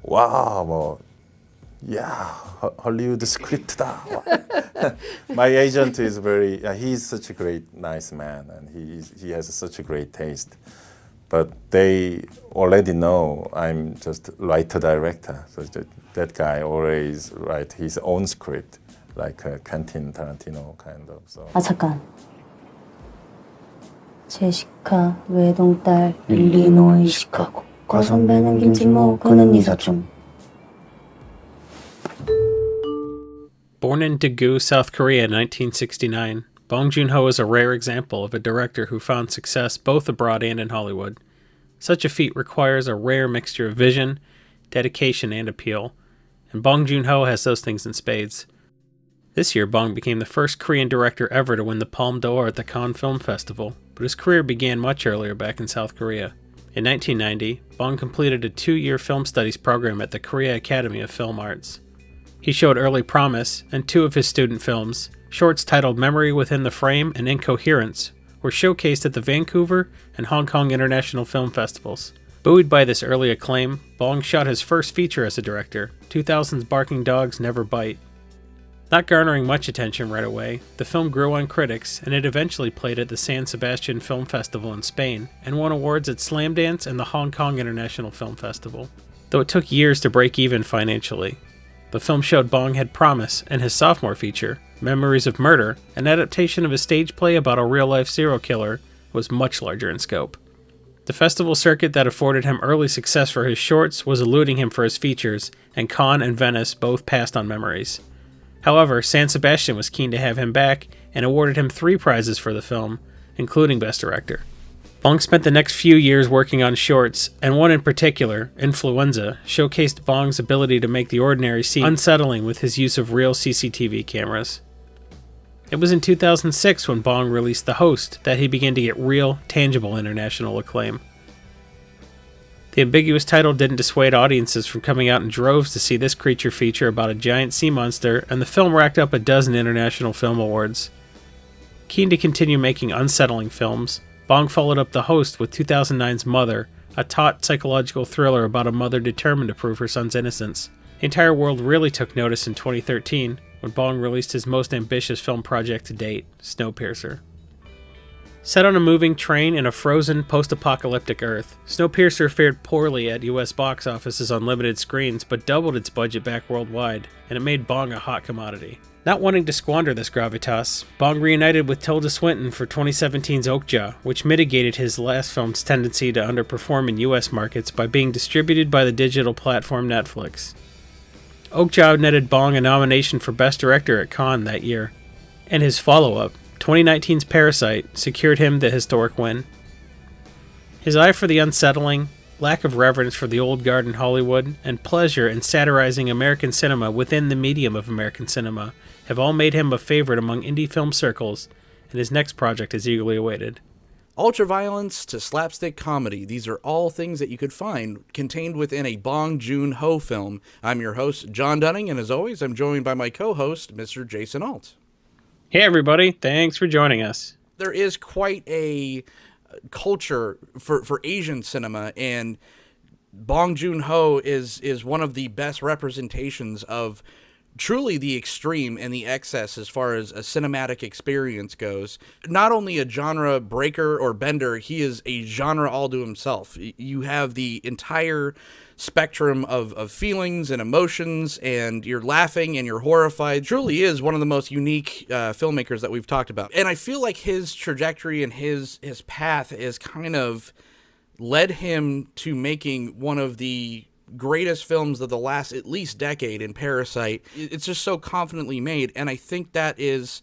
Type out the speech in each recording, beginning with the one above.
와, 뭐, yeah, Hollywood script다. My agent is very, he's such a great, nice man, and he has such a great taste. But they already know I'm just writer-director. So that guy always write his own script, like Quentin Tarantino kind of. So. 아, 잠깐. 제시카, 외동딸, 일리노이, 시카고. 과선배는 김진모, 그는 이사촌. Born in Daegu, South Korea in 1969, Bong Joon-Ho is a rare example of a director who found success both abroad and in Hollywood. Such a feat requires a rare mixture of vision, dedication, and appeal, and Bong Joon-Ho has those things in spades. This year, Bong became the first Korean director ever to win the Palme d'Or at the Cannes Film Festival, but his career began much earlier back in South Korea. In 1990, Bong completed a 2-year film studies program at the Korea Academy of Film Arts. He showed early promise, and 2 of his student films, shorts titled Memory Within the Frame and Incoherence, were showcased at the Vancouver and Hong Kong International Film Festivals. Buoyed by this early acclaim, Bong shot his first feature as a director, 2000's Barking Dogs Never Bite. Not garnering much attention right away, the film grew on critics, and it eventually played at the San Sebastian Film Festival in Spain, and won awards at Slamdance and the Hong Kong International Film Festival. Though it took years to break even financially, the film showed Bong had promise, and his sophomore feature, Memories of Murder, an adaptation of a stage play about a real-life serial killer, was much larger in scope. The festival circuit that afforded him early success for his shorts was eluding him for his features, and Cannes and Venice both passed on Memories. However, San Sebastian was keen to have him back, and awarded him 3 prizes for the film, including Best Director. Bong spent the next few years working on shorts, and one in particular, Influenza, showcased Bong's ability to make the ordinary seem unsettling with his use of real CCTV cameras. It was in 2006 when Bong released The Host that he began to get real, tangible international acclaim. The ambiguous title didn't dissuade audiences from coming out in droves to see this creature feature about a giant sea monster, and the film racked up a dozen international film awards. Keen to continue making unsettling films, Bong followed up The Host with 2009's Mother, a taut psychological thriller about a mother determined to prove her son's innocence. The entire world really took notice in 2013 when Bong released his most ambitious film project to date, Snowpiercer. Set on a moving train in a frozen, post-apocalyptic Earth, Snowpiercer fared poorly at US box offices on limited screens, but doubled its budget back worldwide, and it made Bong a hot commodity. Not wanting to squander this gravitas, Bong reunited with Tilda Swinton for 2017's Okja, which mitigated his last film's tendency to underperform in US markets by being distributed by the digital platform Netflix. Okja netted Bong a nomination for Best Director at Cannes that year, and his follow-up, 2019's Parasite, secured him the historic win. His eye for the unsettling, lack of reverence for the old guard in Hollywood, and pleasure in satirizing American cinema within the medium of American cinema have all made him a favorite among indie film circles, and his next project is eagerly awaited. Ultraviolence to slapstick comedy, these are all things that you could find contained within a Bong Joon-Ho film. I'm your host, Jon Dunning, and as always, I'm joined by my co-host, Mr. Jason Alt. Hey everybody, thanks for joining us. There is quite a culture for Asian cinema, and Bong Joon-Ho is one of the best representations of truly the extreme and the excess as far as a cinematic experience goes. Not only a genre breaker or bender, he is a genre all to himself. You have the entire spectrum of feelings and emotions, and you're laughing and you're horrified. Truly is one of the most unique filmmakers that we've talked about. And I feel like his trajectory and his path is kind of led him to making one of the greatest films of the last at least decade in Parasite. It's just so confidently made, and I think that is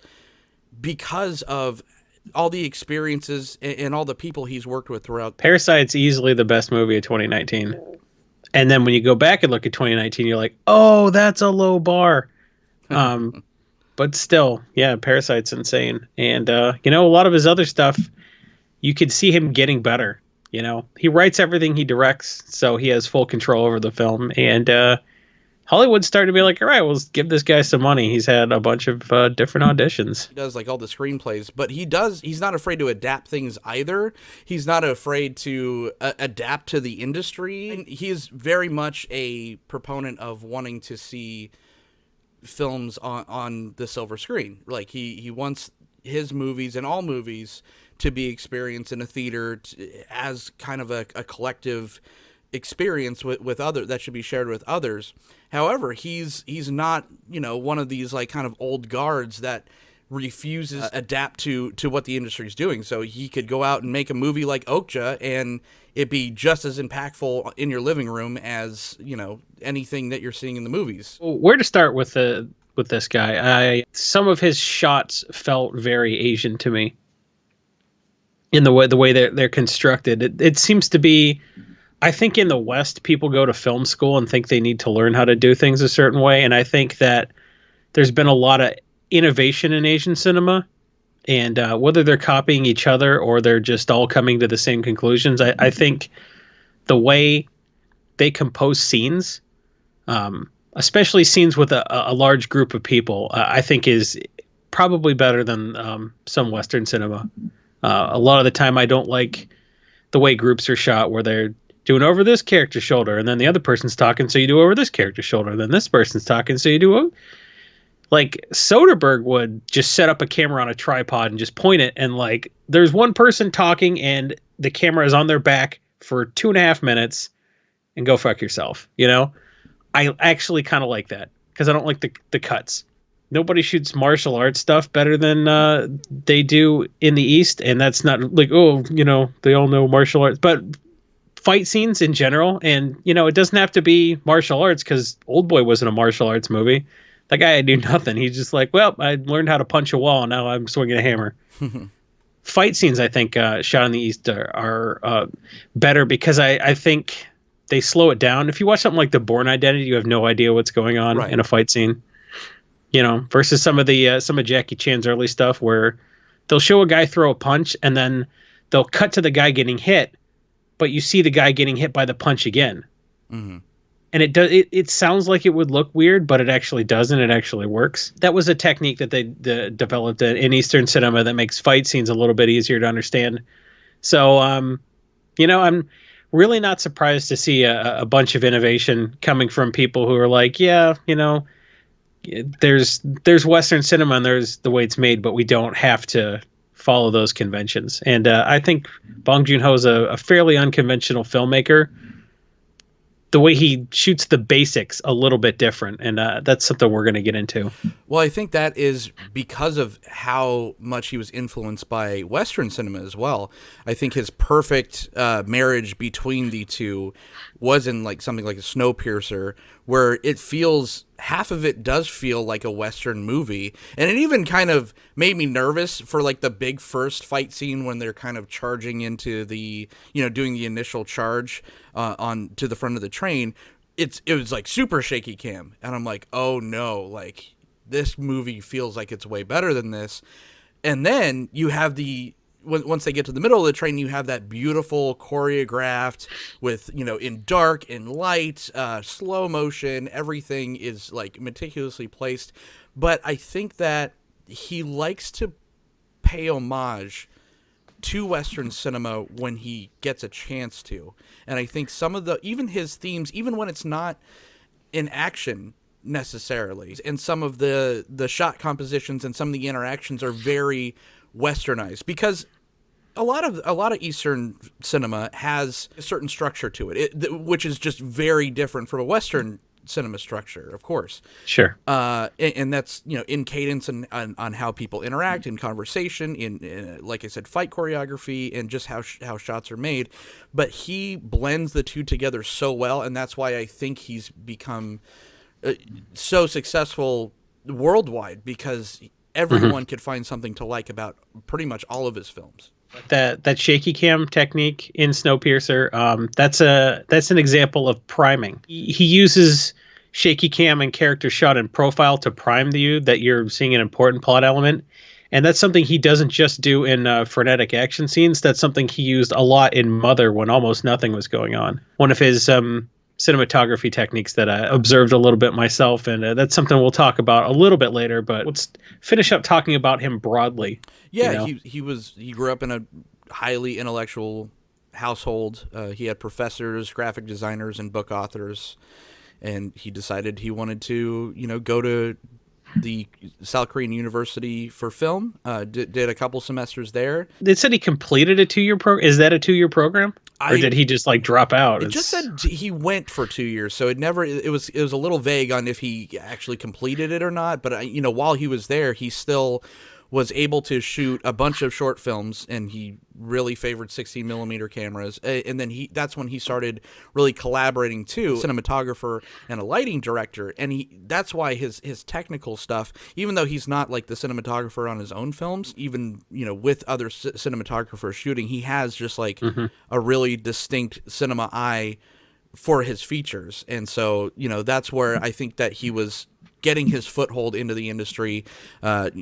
because of all the experiences and all the people he's worked with throughout. Parasite's easily the best movie of 2019. And then when you go back and look at 2019, you're like, oh, that's a low bar. But still, yeah, Parasite's insane. And, a lot of his other stuff, you could see him getting better. He writes everything he directs, so he has full control over the film. And Hollywood's starting to be like, all right, well, let's give this guy some money. He's had a bunch of different auditions. He does like all the screenplays, but he's not afraid to adapt things either. He's not afraid to adapt to the industry. And he is very much a proponent of wanting to see films on the silver screen. Like he wants his movies and all movies to be experienced in a theater as kind of a collective experience with other that should be shared with others. However, he's not, one of these like kind of old guards that refuses to adapt to what the industry is doing. So he could go out and make a movie like Okja and it be just as impactful in your living room as, anything that you're seeing in the movies. Where to start with this guy? Some of his shots felt very Asian to me in the way they're constructed. It seems to be, I think in the West, people go to film school and think they need to learn how to do things a certain way. And I think that there's been a lot of innovation in Asian cinema, and whether they're copying each other or they're just all coming to the same conclusions, I think the way they compose scenes, especially scenes with a large group of people, I think is probably better than some Western cinema. A lot of the time I don't like the way groups are shot where they're doing over this character's shoulder and then the other person's talking, so you do over this character's shoulder, and then this person's talking, so you do like Soderbergh would just set up a camera on a tripod and just point it, and like there's one person talking and the camera is on their back for 2.5 minutes and go fuck yourself. I actually kind of like that because I don't like the cuts. Nobody shoots martial arts stuff better than they do in the East, and that's not like, they all know martial arts, but fight scenes in general, and it doesn't have to be martial arts because Oldboy wasn't a martial arts movie. That guy knew nothing. He's just like, well, I learned how to punch a wall, and now I'm swinging a hammer. Fight scenes, I think, shot in the East are better because I think they slow it down. If you watch something like The Bourne Identity, you have no idea what's going on in a fight scene. Versus some of Jackie Chan's early stuff where they'll show a guy throw a punch and then they'll cut to the guy getting hit, but you see the guy getting hit by the punch again. Mm-hmm. And it sounds like it would look weird, but it actually doesn't. It actually works. That was a technique that they developed in Eastern cinema that makes fight scenes a little bit easier to understand. So, I'm really not surprised to see a bunch of innovation coming from people who are like, there's Western cinema and there's the way it's made, but we don't have to follow those conventions. And I think Bong Joon-Ho is a fairly unconventional filmmaker. The way he shoots the basics a little bit different, and that's something we're going to get into. Well, I think that is because of how much he was influenced by Western cinema as well. I think his perfect marriage between the two was in like something like a Snowpiercer, where it feels, half of it does feel like a Western movie. And it even kind of made me nervous for like the big first fight scene when they're kind of charging into the, doing the initial charge on to the front of the train. It was like super shaky cam. And I'm like, oh no, like this movie feels like it's way better than this. And then you have once they get to the middle of the train, you have that beautiful choreographed with, in dark and light, slow motion, everything is like meticulously placed. But I think that he likes to pay homage to Western cinema when he gets a chance to. And I think some of even his themes, even when it's not in action necessarily, and some of the shot compositions and some of the interactions are very Westernized, because a lot of Eastern cinema has a certain structure to it, which is just very different from a Western cinema structure, of course. Sure. And that's, in cadence and on how people interact in conversation, in like I said, fight choreography, and just how shots are made. But he blends the two together so well, and that's why I think he's become so successful worldwide, because everyone could find something to like about pretty much all of his films. That shaky cam technique in Snowpiercer, that's an example of priming. He uses shaky cam and character shot and profile to prime you that you're seeing an important plot element. And that's something he doesn't just do in frenetic action scenes. That's something he used a lot in Mother when almost nothing was going on. One of his cinematography techniques that I observed a little bit myself, and that's something we'll talk about a little bit later. But let's finish up talking about him broadly. Yeah, you know? he grew up in a highly intellectual household. He had professors, graphic designers, and book authors, and he decided he wanted to, go to the South Korean University for film. Did a couple semesters there. They said he completed a 2-year program. Is that a 2-year program? Or did he just like drop out? It just said he went for 2 years, so it was a little vague on if he actually completed it or not. But while he was there, he still was able to shoot a bunch of short films, and he really favored 16 millimeter cameras. And then that's when he started really collaborating too, cinematographer and a lighting director. And that's why his technical stuff, even though he's not like the cinematographer on his own films, even, with other cinematographers shooting, he has just like a really distinct cinema eye for his features. And so, that's where I think that he was getting his foothold into the industry,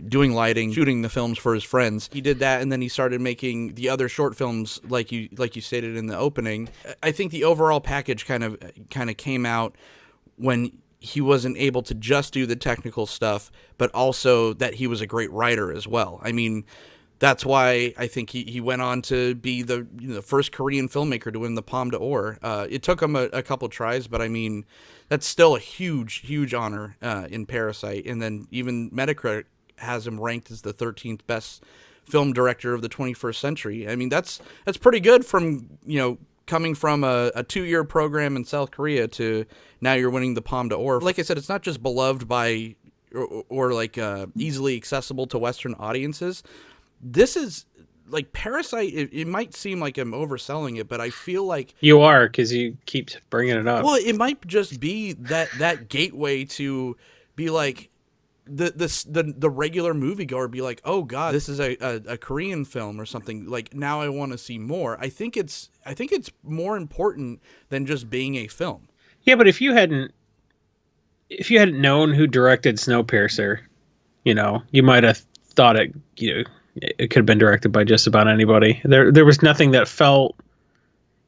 doing lighting, shooting the films for his friends. He did that, and then he started making the other short films, like you stated in the opening. I think the overall package kind of came out when he wasn't able to just do the technical stuff, but also that he was a great writer as well. I mean, that's why I think he went on to be the first Korean filmmaker to win the Palme d'Or. It took him a couple tries, but I mean, that's still a huge, huge honor in Parasite. And then even Metacritic has him ranked as the 13th best film director of the 21st century. I mean, that's pretty good from, coming from a 2-year program in South Korea to now you're winning the Palme d'Or. Like I said, it's not just beloved by or like easily accessible to Western audiences. This is like Parasite. It might seem like I'm overselling it, but I feel like you are, because you keep bringing it up. Well, it might just be that gateway to be like the regular moviegoer be like, oh God, this is a Korean film or something. Like, now I want to see more. I think it's more important than just being a film. Yeah, but if you hadn't known who directed Snowpiercer, you might have thought it could have been directed by just about anybody. There was nothing that felt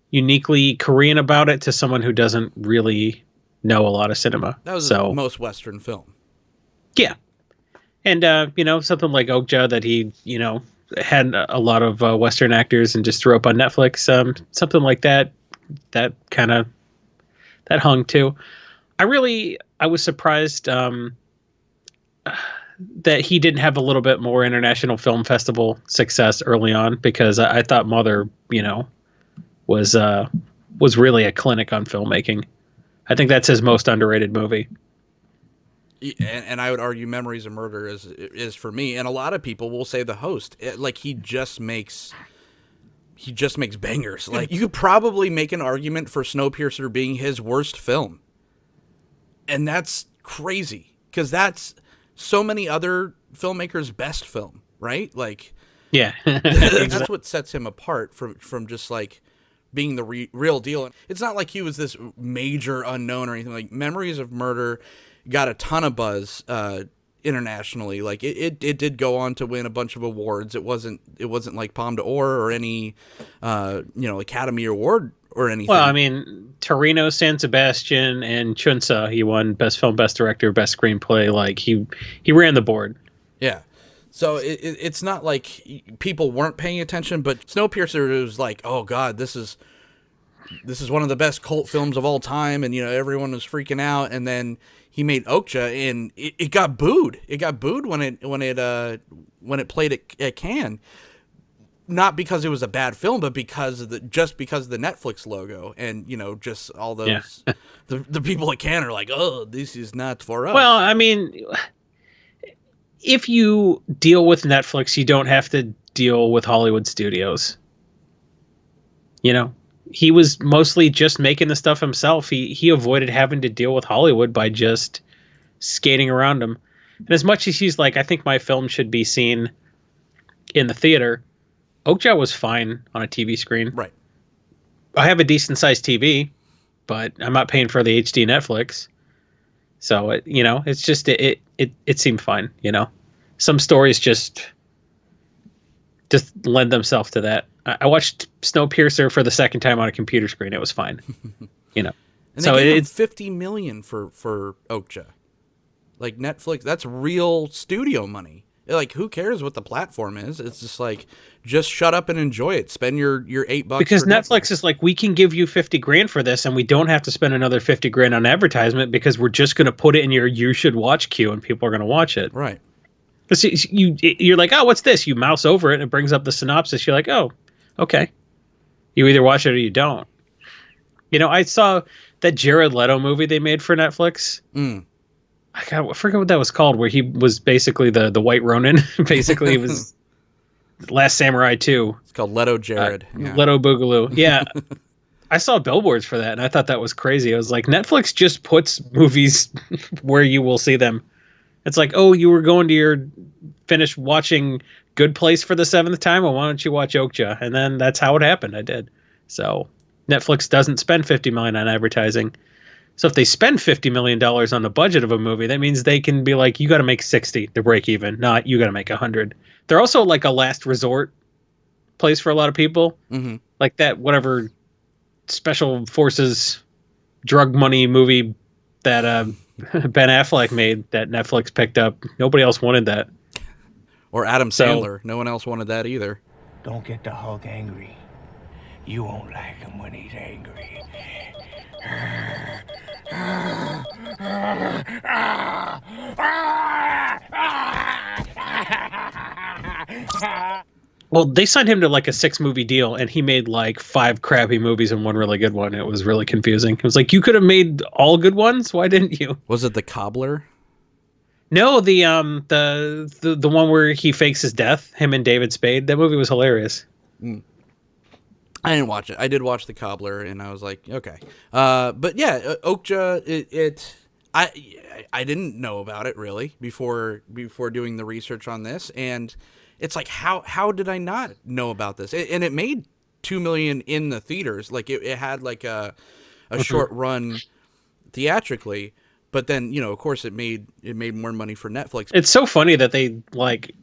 uniquely Korean about it to someone who doesn't really know a lot of cinema. That was the most Western film. Yeah. And, something like Okja that he, had a lot of Western actors and just threw up on Netflix. Something like that hung too. I was surprised that he didn't have a little bit more international film festival success early on, because I thought Mother, was really a clinic on filmmaking. I think that's his most underrated movie. And I would argue Memories of Murder is for me, and a lot of people will say The Host. He just makes bangers. Like, you could probably make an argument for Snowpiercer being his worst film, and that's crazy, because that's so many other filmmakers' best film, right? Like, yeah, that's what sets him apart from just like being the real deal. It's not like he was this major unknown or anything. Like, Memories of Murder got a ton of buzz internationally. Like, it did go on to win a bunch of awards. It wasn't like Palme d'Or or any Academy Award or anything. Well, I mean, Torino, San Sebastian, and Chunsa, he won Best Film, Best Director, Best Screenplay. Like, he ran the board. Yeah. So it's not like people weren't paying attention, but Snowpiercer was like, oh God, this is one of the best cult films of all time, and everyone was freaking out. And then he made Okja, and it got booed. It got booed when it played at Cannes. Not because it was a bad film, but because of the Netflix logo, and just all those the people at Cannes are like, oh, this is not for us. Well, I mean, if you deal with Netflix, you don't have to deal with Hollywood studios. He was mostly just making the stuff himself. He avoided having to deal with Hollywood by just skating around them. And as much as he's like, I think my film should be seen in the theater, Okja was fine on a TV screen. Right. I have a decent sized TV, but I'm not paying for the HD Netflix. So it's just it seemed fine. Some stories just lend themselves to that. I watched Snowpiercer for the second time on a computer screen. It was fine. And So they gave him it's $50 million for Okja. Like Netflix, that's real studio money. Like, who cares what the platform is? It's just like, just shut up and enjoy it. Spend your $8 because for Netflix is like, we can give you 50 grand for this, and we don't have to spend another 50 grand on advertisement because we're just going to put it in your you should watch queue, and people are going to watch it. Right. You're like, oh, what's this? You mouse over it and it brings up the synopsis. You're like, oh, okay. You either watch it or you don't. You know, I saw that Jared Leto movie they made for Netflix. I forget what that was called, where he was basically the White Ronin. Basically, he was Last Samurai 2. It's called Leto Jared. Leto Boogaloo. Yeah. I saw billboards for that, and I thought that was crazy. I was like, Netflix just puts movies where you will see them. It's like, oh, you were going to finish watching Good Place for the 7th time? Well, why don't you watch Okja? And then that's how it happened. I did. So Netflix doesn't spend $50 million on advertising. So if they spend $50 million on the budget of a movie, that means they can be like, you got to make 60 to break even, not you got to make 100. They're also like a last resort place for a lot of people. Mm-hmm. Like that, whatever special forces drug money movie that Ben Affleck made that Netflix picked up. Nobody else wanted that. Or Adam Sandler. No one else wanted that either. Don't get the Hulk angry. You won't like him when he's angry. Well, they signed him to like a 6-movie deal, and he made like 5 crappy movies and 1 really good one. It was really confusing. It was like, you could have made all good ones. Why didn't you? Was it The Cobbler? No, the one where he fakes his death, him and David Spade. That movie was hilarious. I didn't watch it. I did watch The Cobbler, and I was like, okay. But yeah, Okja, I didn't know about it really before doing the research on this, and it's like, how did I not know about this? And it made $2 million in the theaters. Like it had like a short run theatrically, but then, you know, of course it made more money for Netflix. It's so funny that they like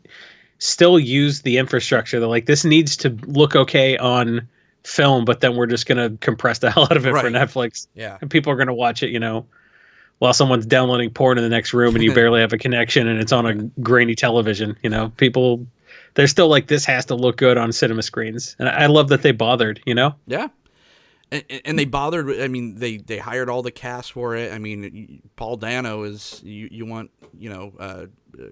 still use the infrastructure. They're like, this needs to look okay on film, but then we're just going to compress the hell out of it for Netflix. Yeah. And people are going to watch it, you know, while someone's downloading porn in the next room and you barely have a connection and it's on a grainy television. You know, people, they're still like, this has to look good on cinema screens. And I love that they bothered, you know? Yeah. And they bothered. I mean, they hired all the cast for it. I mean, Paul Dano is, you want, you know,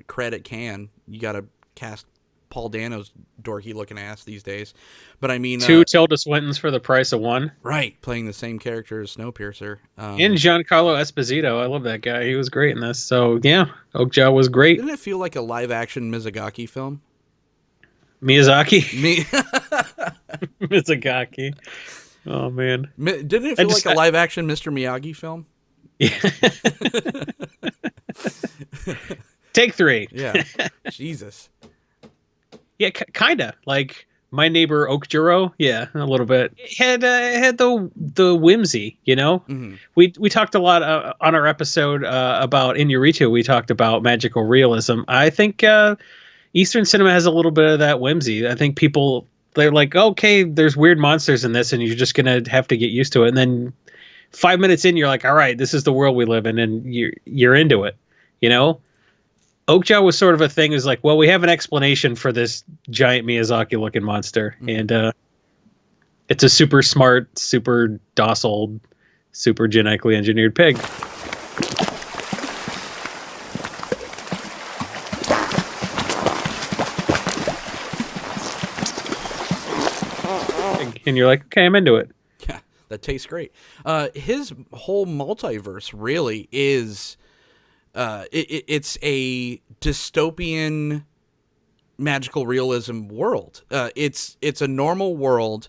credit can, you got to cast Paul Dano's dorky looking ass these days. But I mean, 2 Tilda Swintons for the price of 1. Right. Playing the same character as Snowpiercer. And Giancarlo Esposito. I love that guy. He was great in this. So yeah, Okja was great. Didn't it feel like a live action Miyazaki film? Miyazaki? Miyazaki. Oh man. Didn't it feel like a live action Mr. Miyagi film? Yeah. Take 3. Yeah. Jesus. Yeah, kind of like My Neighbor Okjiro. Yeah, a little bit. It had the whimsy, you know. Mm-hmm. We talked a lot on our episode about Inuyurito. We talked about magical realism. I think Eastern cinema has a little bit of that whimsy. I think people, they're like, okay, there's weird monsters in this, and you're just gonna have to get used to it. And then 5 minutes in, you're like, all right, this is the world we live in, and you're into it, you know. Okja was sort of a thing. Is like, well, we have an explanation for this giant Miyazaki-looking monster, and it's a super smart, super docile, super genetically engineered pig. And you're like, okay, I'm into it. Yeah, that tastes great. His whole multiverse really is... it's a dystopian magical realism world. It's a normal world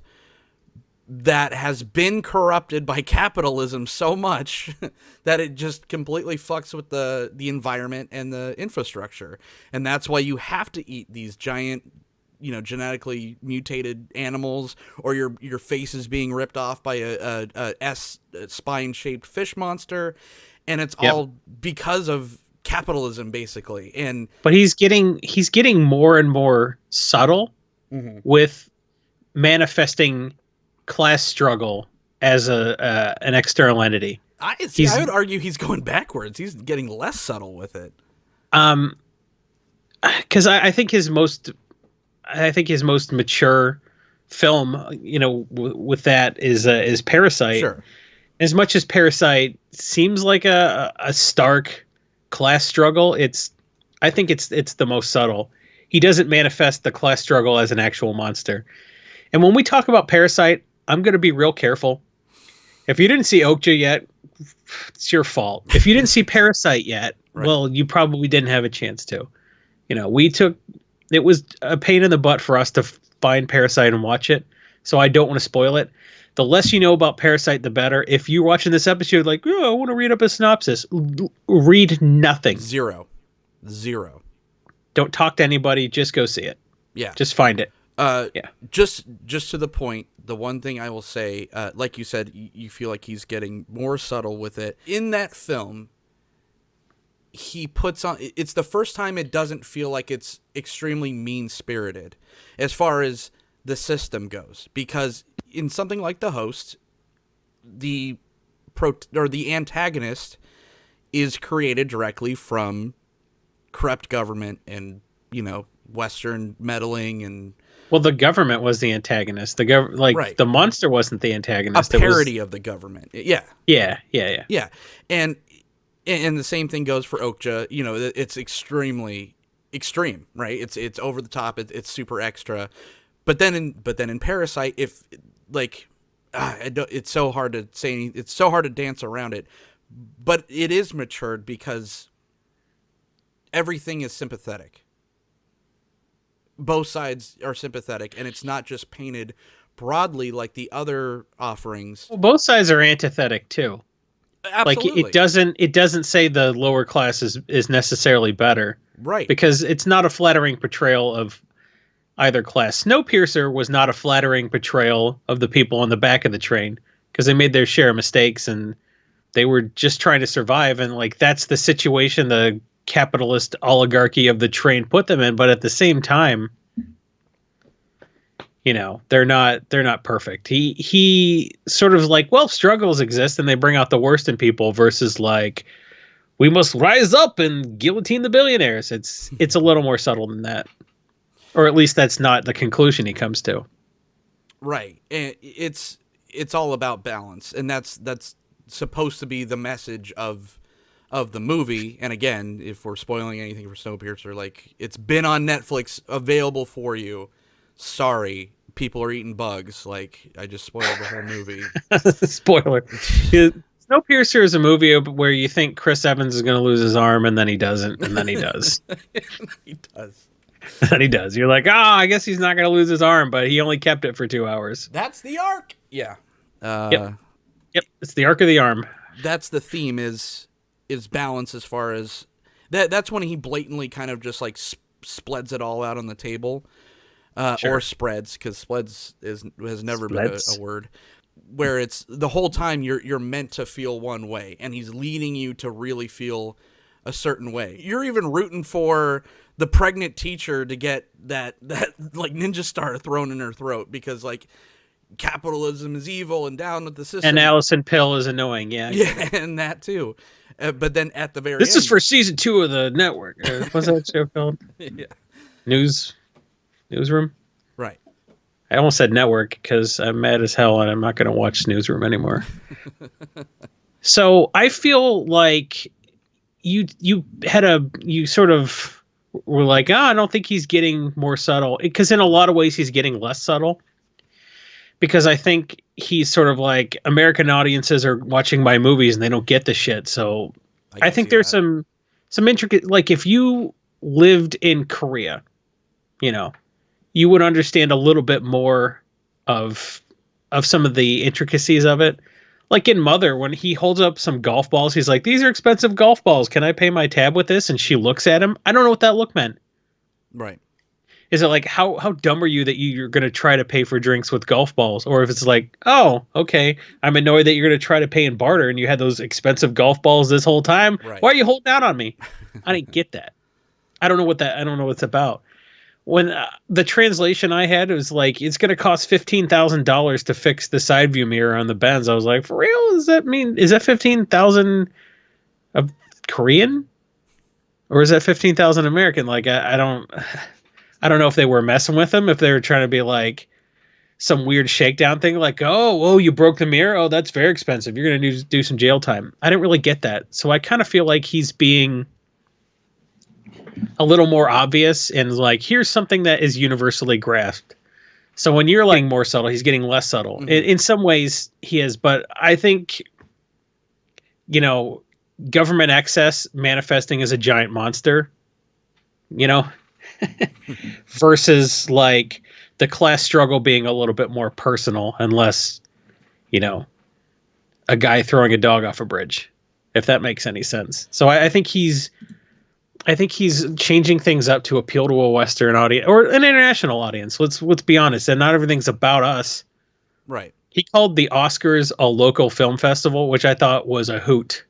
that has been corrupted by capitalism so much that it just completely fucks with the environment and the infrastructure. And that's why you have to eat these giant, you know, genetically mutated animals, or your face is being ripped off by a S spine shaped fish monster. And it's all because of capitalism, basically. But he's getting more and more subtle with manifesting class struggle as an external entity. I would argue he's going backwards. He's getting less subtle with it. Because I think his most mature film, with that is Parasite. Sure. As much as Parasite seems like a stark class struggle, I think it's the most subtle. He doesn't manifest the class struggle as an actual monster. And when we talk about Parasite, I'm going to be real careful. If you didn't see Okja yet, it's your fault. If you didn't see Parasite yet, right. Well, you probably didn't have a chance to. It was a pain in the butt for us to find Parasite and watch it. So I don't want to spoil it. The less you know about Parasite, the better. If you're watching this episode like, I want to read up a synopsis, read nothing. Zero. Don't talk to anybody. Just go see it. Yeah. Just find it. Yeah. Just to the point, the one thing I will say, like you said, you feel like he's getting more subtle with it. In that film, he puts on, it's the first time it doesn't feel like it's extremely mean-spirited as far as the system goes. Because in something like The Host, the antagonist is created directly from corrupt government and, Western meddling and... Well, the government was the antagonist. Right. The monster wasn't the antagonist. A parody of the government. Yeah. Yeah. And the same thing goes for Okja. It's extremely extreme, right? It's over the top. It's super extra. But then in Parasite, it's so hard to say. It's so hard to dance around it. But it is matured because everything is sympathetic. Both sides are sympathetic, and it's not just painted broadly like the other offerings. Well, both sides are antithetic too. Absolutely. Like it doesn't say the lower class is necessarily better. Right. Because it's not a flattering portrayal of either class. Snowpiercer was not a flattering portrayal of the people on the back of the train because they made their share of mistakes and they were just trying to survive. And that's the situation the capitalist oligarchy of the train put them in. But at the same time, they're not perfect. He sort of struggles exist and they bring out the worst in people versus we must rise up and guillotine the billionaires. It's a little more subtle than that. Or at least that's not the conclusion he comes to. Right. And it's all about balance. And that's supposed to be the message of the movie. And again, if we're spoiling anything for Snowpiercer, it's been on Netflix, available for you. Sorry, people are eating bugs. I just spoiled the whole movie. Spoiler. Snowpiercer is a movie where you think Chris Evans is going to lose his arm, and then he doesn't, and then he does. He does. And he does. You're like, I guess he's not going to lose his arm, but he only kept it for 2 hours. That's the arc. Yeah. Yep. It's the arc of the arm. That's the theme is balance as far as that's when he blatantly kind of just spreads it all out on the table. Sure. Or spreads, because spreads has never been a word. Where it's the whole time you're meant to feel one way, and he's leading you to really feel a certain way. You're even rooting for the pregnant teacher to get that ninja star thrown in her throat because capitalism is evil and down with the system. And Allison Pill is annoying, yeah. Yeah, and that too. But then at the very this end... is for season 2 of the network. What's that show called? Yeah. Newsroom? Right. I almost said network because I'm mad as hell and I'm not going to watch Newsroom anymore. So I feel like you sort of were like, I don't think he's getting more subtle. Because in a lot of ways he's getting less subtle. Because I think he's sort of American audiences are watching my movies and they don't get the shit. So I think there's some intricate, if you lived in Korea, you would understand a little bit more of some of the intricacies of it. Like in Mother, when he holds up some golf balls, he's like, these are expensive golf balls. Can I pay my tab with this? And she looks at him. I don't know what that look meant. Right. Is it how dumb are you that you're going to try to pay for drinks with golf balls? Or if it's oh, okay, I'm annoyed that you're going to try to pay in barter and you had those expensive golf balls this whole time. Right. Why are you holding out on me? I didn't get that. I don't know what it's about. when the translation I had was like, it's going to cost $15,000 to fix the side view mirror on the Benz. I was like, for real? Does that mean, is that 15,000 of Korean? Or is that 15,000 American? Like, I don't know if they were messing with them, if they were trying to be like some weird shakedown thing, like, oh, you broke the mirror. Oh, that's very expensive. You're going to do some jail time. I didn't really get that. So I kind of feel like he's being a little more obvious and like, here's something that is universally grasped. So when you're like more subtle, he's getting less subtle. Mm-hmm. In some ways he is, but I think, you know, government excess manifesting as a giant monster, you know, versus like the class struggle being a little bit more personal and less, you know, a guy throwing a dog off a bridge, if that makes any sense. So I think he's changing things up to appeal to a Western audience or an international audience. Let's be honest, and not everything's about us. Right. He called the Oscars a local film festival, which I thought was a hoot.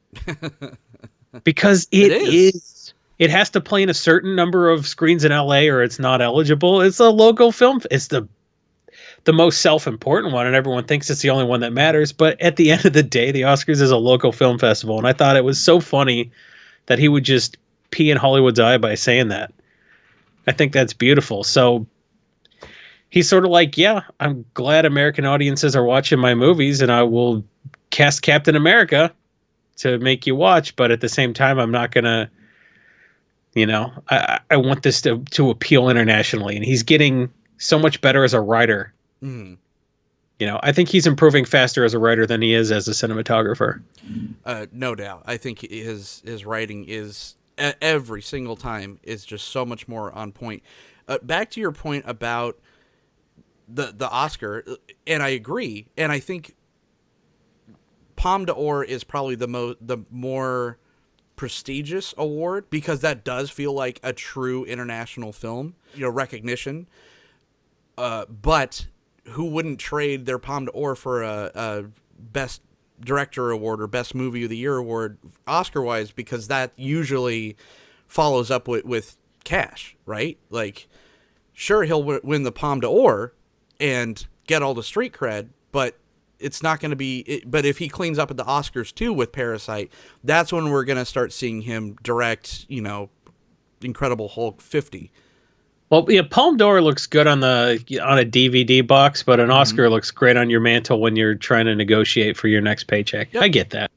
Because it is. It has to play in a certain number of screens in LA or it's not eligible. It's a local film. It's the most self-important one, and everyone thinks it's the only one that matters. But at the end of the day, the Oscars is a local film festival. And I thought it was so funny that he would just pee in Hollywood's eye by saying that. I think that's beautiful. So he's sort of like, yeah, I'm glad American audiences are watching my movies, and I will cast Captain America to make you watch, but at the same time, I'm not gonna, you know, I want this to appeal internationally, and he's getting so much better as a writer. Mm. You know, I think he's improving faster as a writer than he is as a cinematographer. No doubt. I think his writing is every single time is just so much more on point. Back to your point about the Oscar, and I agree, and I think Palme d'Or is probably the more prestigious award because that does feel like a true international film, you know, recognition. But who wouldn't trade their Palme d'Or for a Best Director award or Best Movie of the Year award, Oscar-wise, because that usually follows up with cash, right? Like, sure, he'll win the Palme d'Or and get all the street cred, but it's not going to be. But if he cleans up at the Oscars too with Parasite, that's when we're going to start seeing him direct, you know, Incredible Hulk 50. Well, yeah, Palme d'Or looks good on a DVD box, but an Oscar looks great on your mantle when you're trying to negotiate for your next paycheck. Yep. I get that.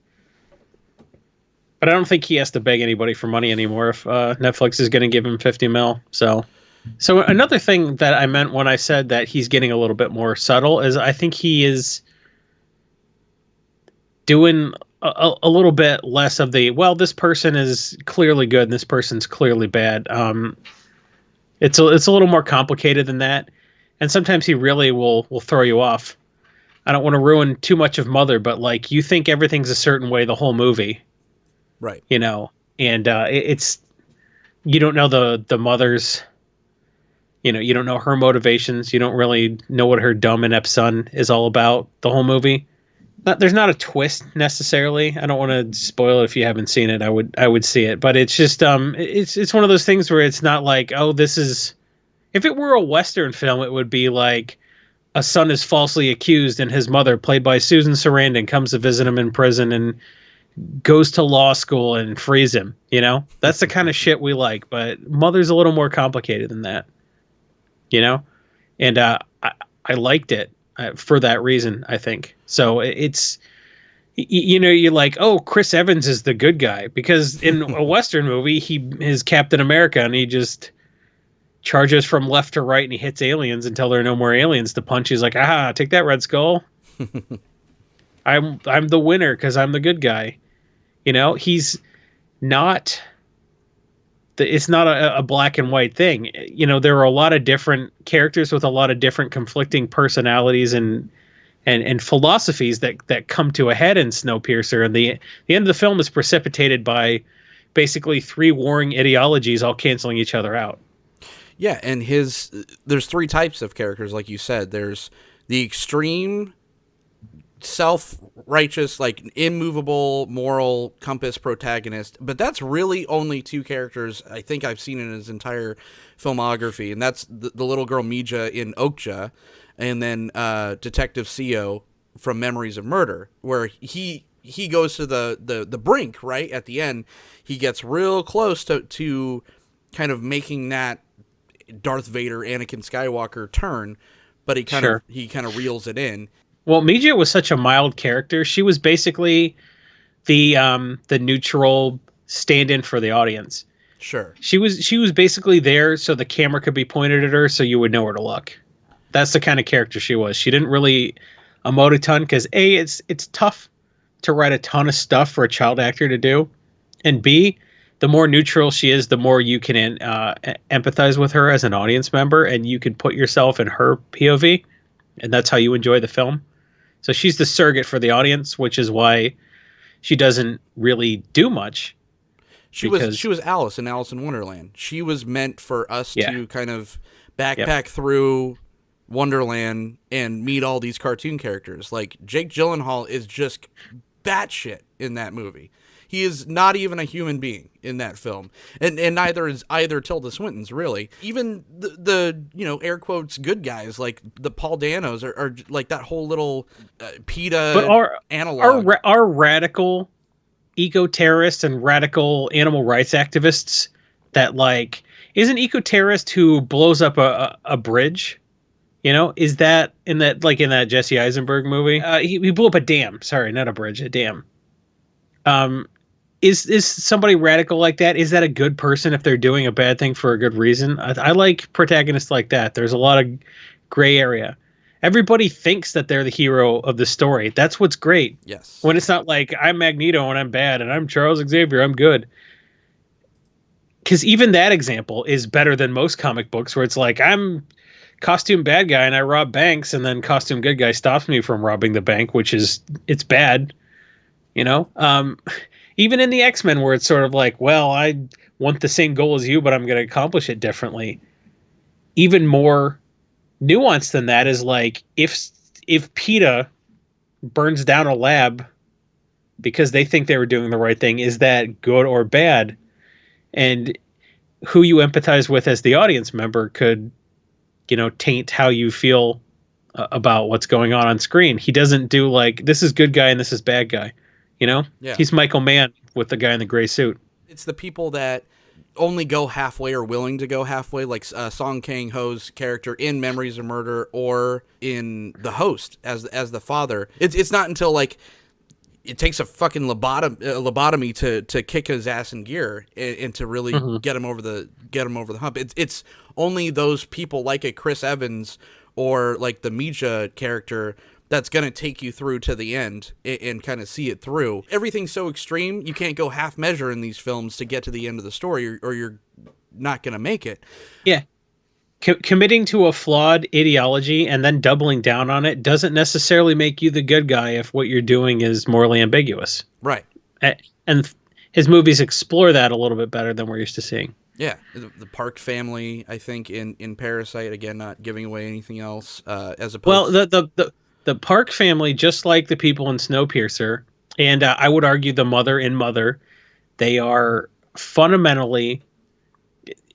But I don't think he has to beg anybody for money anymore if Netflix is going to give him $50 million. So another thing that I meant when I said that he's getting a little bit more subtle is I think he is doing a little bit less of the, well, this person is clearly good and this person's clearly bad. It's a little more complicated than that. And sometimes he really will throw you off. I don't want to ruin too much of Mother, but like you think everything's a certain way the whole movie. Right. You know, and it's, you don't know the mother's, you know, you don't know her motivations. You don't really know what her dumb inept son is all about the whole movie. There's not a twist necessarily. I don't want to spoil it if you haven't seen it. I would see it, but it's just it's one of those things where it's not like, oh, this is, if it were a Western film, it would be like a son is falsely accused and his mother, played by Susan Sarandon, comes to visit him in prison and goes to law school and frees him. You know, that's the kind of shit we like. But Mother's a little more complicated than that. You know, and I liked it. For that reason, I think. So it's, you know, you're like, oh, Chris Evans is the good guy, because in a Western movie, he is Captain America and he just charges from left to right and he hits aliens until there are no more aliens to punch. He's like, take that, Red Skull. I'm the winner because I'm the good guy. You know, he's not. It's not a black and white thing. You know, there are a lot of different characters with a lot of different conflicting personalities and philosophies that come to a head in Snowpiercer. And the end of the film is precipitated by basically three warring ideologies all canceling each other out. Yeah, and there's three types of characters, like you said. There's the extreme self-righteous, like immovable moral compass protagonist, but that's really only two characters I think I've seen in his entire filmography, and that's the little girl Mija in Okja, and then Detective Seo from Memories of Murder, where he goes to the brink, right at the end. He gets real close to kind of making that Darth Vader, Anakin Skywalker turn, but he kind of reels it in. Well, Mija was such a mild character. She was basically the neutral stand-in for the audience. Sure. She was basically there so the camera could be pointed at her so you would know where to look. That's the kind of character she was. She didn't really emote a ton because A, it's tough to write a ton of stuff for a child actor to do, and B, the more neutral she is, the more you can empathize with her as an audience member, and you can put yourself in her POV, and that's how you enjoy the film. So she's the surrogate for the audience, which is why she doesn't really do much. She was Alice in Alice in Wonderland. She was meant for us to kind of backpack through Wonderland and meet all these cartoon characters. Like Jake Gyllenhaal is just batshit in that movie. He is not even a human being in that film, and neither is either Tilda Swinton's, really. Even the air quotes good guys like the Paul Danos are like that whole little PETA analog. Our radical eco-terrorists and radical animal rights activists that like is an eco-terrorist who blows up a bridge. Is that in that Jesse Eisenberg movie? He blew up a dam. Sorry, not a bridge, a dam. Is somebody radical like that? Is that a good person if they're doing a bad thing for a good reason? I like protagonists like that. There's a lot of gray area. Everybody thinks that they're the hero of the story. That's what's great. Yes. When it's not like I'm Magneto and I'm bad and I'm Charles Xavier, I'm good. Because even that example is better than most comic books where it's like I'm costume bad guy and I rob banks and then costume good guy stops me from robbing the bank, which is it's bad. Even in the X-Men where it's sort of like, well, I want the same goal as you, but I'm going to accomplish it differently. Even more nuanced than that is like if PETA burns down a lab because they think they were doing the right thing, is that good or bad? And who you empathize with as the audience member could, taint how you feel about what's going on screen. He doesn't do like, this is good guy and this is bad guy. He's Michael Mann with the guy in the gray suit. It's the people that only go halfway or willing to go halfway, like Song Kang-ho's character in Memories of Murder or in The Host as the father. It's not until like it takes a fucking lobotomy to kick his ass in gear and to really get him over the hump. It's only those people like a Chris Evans or like the Mija character that's going to take you through to the end and kind of see it through. Everything's so extreme, you can't go half measure in these films to get to the end of the story or you're not going to make it. Yeah. Committing to a flawed ideology and then doubling down on it doesn't necessarily make you the good guy if what you're doing is morally ambiguous. Right. And his movies explore that a little bit better than we're used to seeing. Yeah, the Park family, I think, in Parasite, again, not giving away anything else, as opposed. Well, the Park family, just like the people in Snowpiercer, and I would argue the mother in Mother, they are fundamentally,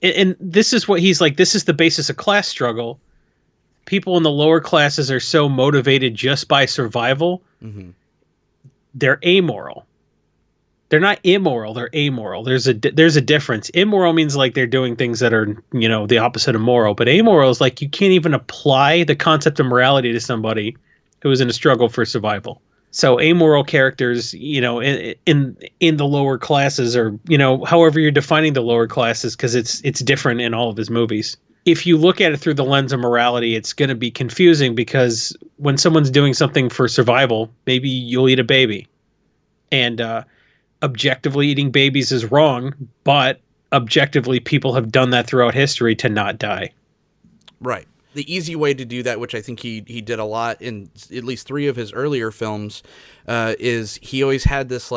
and this is what he's like, this is the basis of class struggle. People in the lower classes are so motivated just by survival. Mm-hmm. They're amoral. They're not immoral. They're amoral. There's a difference. Immoral means like they're doing things that are, the opposite of moral. But amoral is like you can't even apply the concept of morality to somebody who is in a struggle for survival. So amoral characters, in the lower classes, or however you're defining the lower classes, because it's different in all of his movies. If you look at it through the lens of morality, it's going to be confusing because when someone's doing something for survival, maybe you'll eat a baby, and objectively eating babies is wrong, but objectively people have done that throughout history to not die. Right. The easy way to do that, which I think he did a lot in at least 3 of his earlier films, is he always had this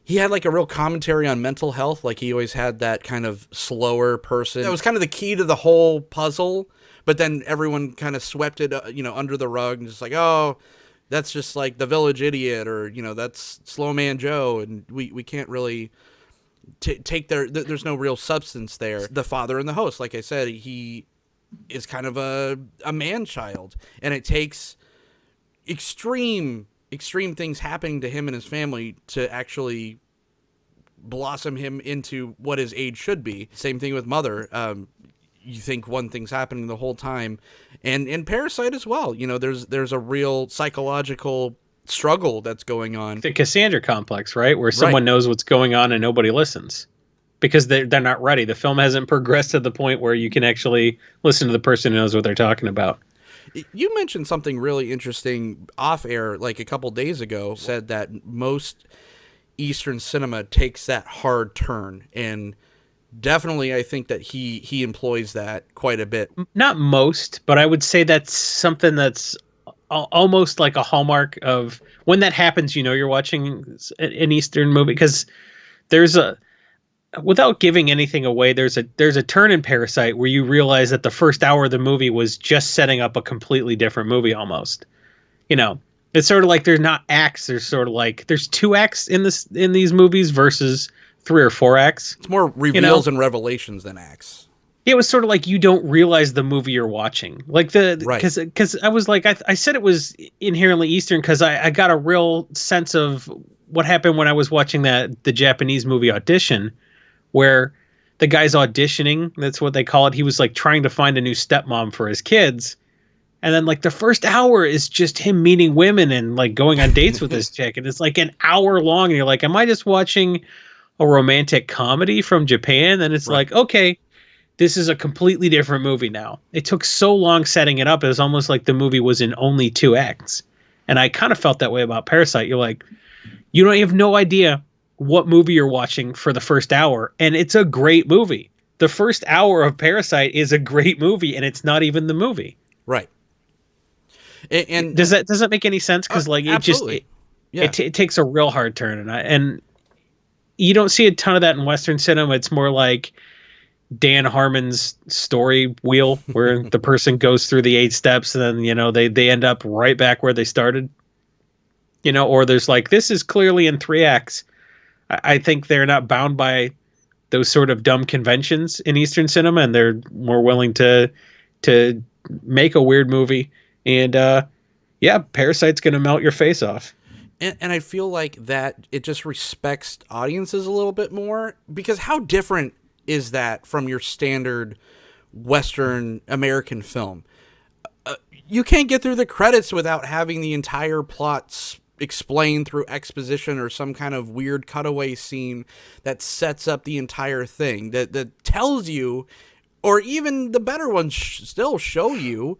he had like a real commentary on mental health. Like he always had that kind of slower person. That was kind of the key to the whole puzzle, but then everyone kind of swept it, under the rug and just like, oh, that's just like the village idiot, or that's Slow Man Joe, and we can't really take there's no real substance there. The father and the host, like I said, he is kind of a man child, and it takes extreme things happening to him and his family to actually blossom him into what his age should be. Same thing with Mother. You think one thing's happening the whole time, and in Parasite as well. There's a real psychological struggle that's going on. The Cassandra complex, right? Where someone knows what's going on and nobody listens because they're not ready. The film hasn't progressed to the point where you can actually listen to the person who knows what they're talking about. You mentioned something really interesting off air, like a couple days ago, said that most Eastern cinema takes that hard turn, and definitely I think that he employs that quite a bit. Not most, but I would say that's something that's almost like a hallmark of when that happens, you're watching an Eastern movie, because there's without giving anything away, there's a turn in Parasite where you realize that the first hour of the movie was just setting up a completely different movie almost. It's sort of like there's not acts, there's sort of like there's 2 acts in these movies versus 3 or 4 acts. It's more reveals and revelations than acts. It was sort of like you don't realize the movie you're watching. Like because I was like, I said it was inherently Eastern because I got a real sense of what happened when I was watching the Japanese movie Audition, where the guy's auditioning, that's what they call it. He was like trying to find a new stepmom for his kids. And then like the first hour is just him meeting women and like going on dates with this chick. And it's like an hour long. And you're like, am I just watching a romantic comedy from Japan? And it's like, okay, this is a completely different movie now. It took so long setting it up. It was almost like the movie was in only 2 acts. And I kind of felt that way about Parasite. You're like, you have no idea what movie you're watching for the first hour. And it's a great movie. The first hour of Parasite is a great movie, and it's not even the movie. Right. And does that make any sense? Because like it takes a real hard turn, and you don't see a ton of that in Western cinema. It's more like Dan Harmon's story wheel, where the person goes through the 8 steps, and then they end up right back where they started. Or there's like, this is clearly in 3 acts. I think they're not bound by those sort of dumb conventions in Eastern cinema, and they're more willing to make a weird movie. And Parasite's going to melt your face off. And I feel like that it just respects audiences a little bit more, because how different is that from your standard Western American film? You can't get through the credits without having the entire plot explained through exposition or some kind of weird cutaway scene that sets up the entire thing, that tells you, or even the better ones still show you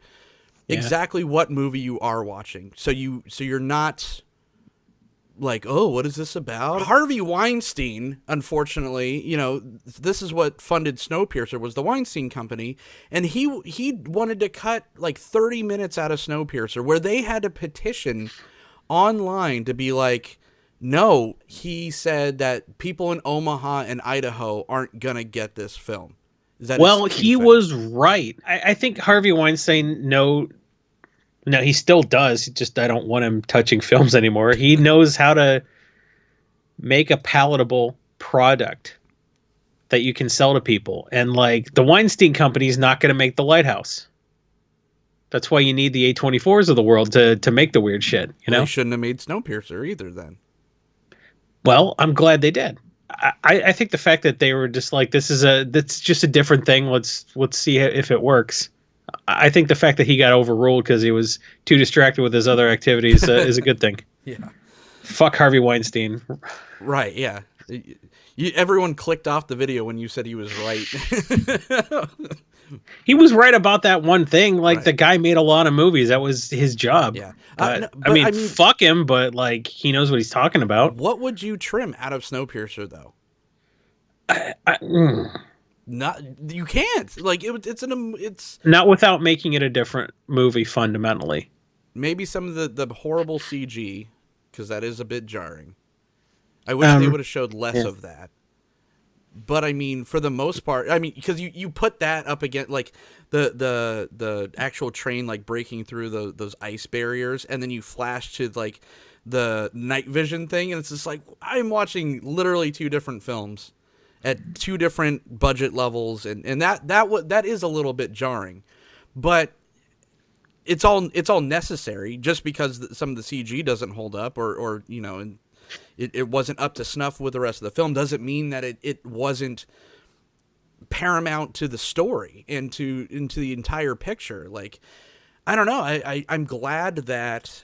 exactly what movie you are watching. So you're not like, oh, what is this about? Harvey Weinstein, unfortunately, this is what funded Snowpiercer, was the Weinstein Company, and he wanted to cut like 30 minutes out of Snowpiercer, where they had to petition online to be like, no, he said that people in Omaha and Idaho aren't gonna get this film. Well, he was right. I think Harvey Weinstein, no, he still does. Just I don't want him touching films anymore. He knows how to make a palatable product that you can sell to people. And like the Weinstein Company is not going to make The Lighthouse. That's why you need the A24s of the world to make the weird shit. They shouldn't have made Snowpiercer either then. Well, I'm glad they did. I think the fact that they were just like, that's just a different thing. Let's see if it works. I think the fact that he got overruled because he was too distracted with his other activities is a good thing. Yeah. Fuck Harvey Weinstein. Right. Yeah. Everyone clicked off the video when you said he was right. He was right about that one thing. Like the guy made a lot of movies. That was his job. Yeah. I mean, fuck him, but like he knows what he's talking about. What would you trim out of Snowpiercer though? Not, you can't. Like it's not without making it a different movie fundamentally. Maybe some of the horrible CG, because that is a bit jarring. I wish they would have showed less of that. But I mean, for the most part, I mean, because you put that up against like the actual train like breaking through those ice barriers, and then you flash to like the night vision thing, and it's just like I'm watching literally two different films at two different budget levels, and that is a little bit jarring, but it's all necessary. Just because some of the CG doesn't hold up, or you know, and it wasn't up to snuff with the rest of the film, doesn't mean that it wasn't paramount to the story and into the entire picture. Like, I don't know. I'm glad that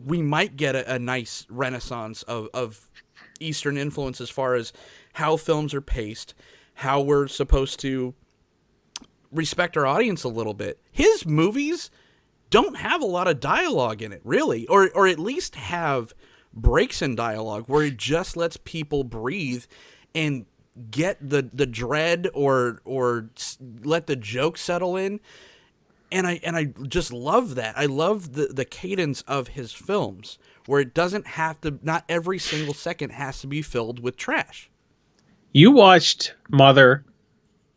we might get a nice renaissance of Eastern influence as far as how films are paced, how we're supposed to respect our audience a little bit. His movies don't have a lot of dialogue in it, really, or at least have breaks in dialogue where it just lets people breathe and get the dread or let the joke settle in. And I just love that. I love the cadence of his films where it doesn't have to, not every single second has to be filled with trash. You watched Mother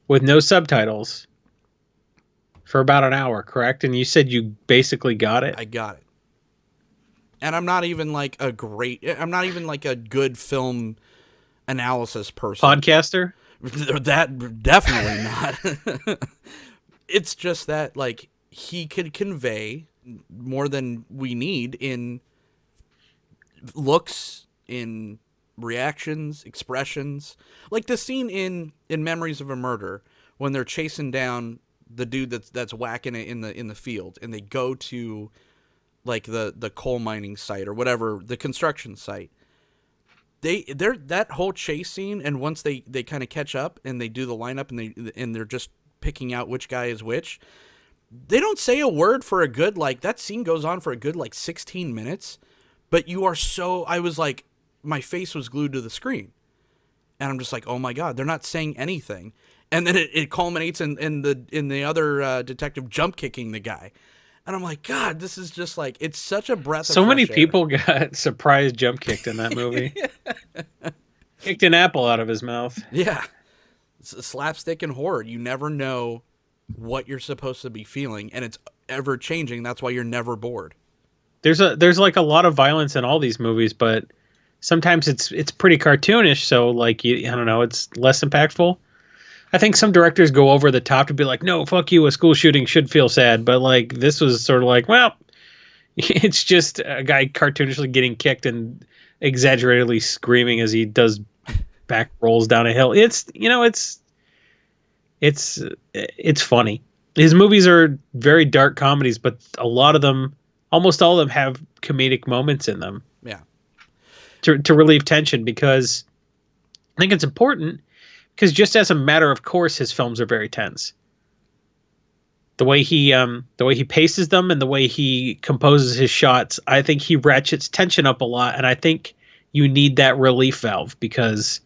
with no subtitles for about an hour, correct? And you said you basically got it? I got it. And I'm not even like a good film analysis person. Podcaster? That definitely not. It's just that like he could convey more than we need in looks, in reactions, expressions. Like the scene in Memories of a Murder when they're chasing down the dude that's whacking it in the field, and they go to like the coal mining site or whatever, the construction site. They're that whole chase scene, and once they kind of catch up and they do the lineup and they're just picking out which guy is which, they don't say a word for a good, like, that scene goes on for a good like 16 minutes, but I was like, my face was glued to the screen, and I'm just like, oh my god, they're not saying anything, and then it culminates in the other detective jump kicking the guy. And I'm like, God, this is just like, it's such a breath of fresh air. So many people got surprise jump kicked in that movie. Kicked an apple out of his mouth. Yeah. It's a slapstick and horror. You never know what you're supposed to be feeling, and it's ever changing. That's why you're never bored. There's like a lot of violence in all these movies, but sometimes it's pretty cartoonish, so like I don't know, it's less impactful. I think some directors go over the top to be like, no, fuck you, a school shooting should feel sad. But like, this was sort of like, well, it's just a guy cartoonishly getting kicked and exaggeratedly screaming as he does back rolls down a hill. It's funny. His movies are very dark comedies, but almost all of them have comedic moments in them. Yeah. To relieve tension, because I think it's important. Because just as a matter of course, his films are very tense. The way he paces them and the way he composes his shots, I think he ratchets tension up a lot. And I think you need that relief valve, because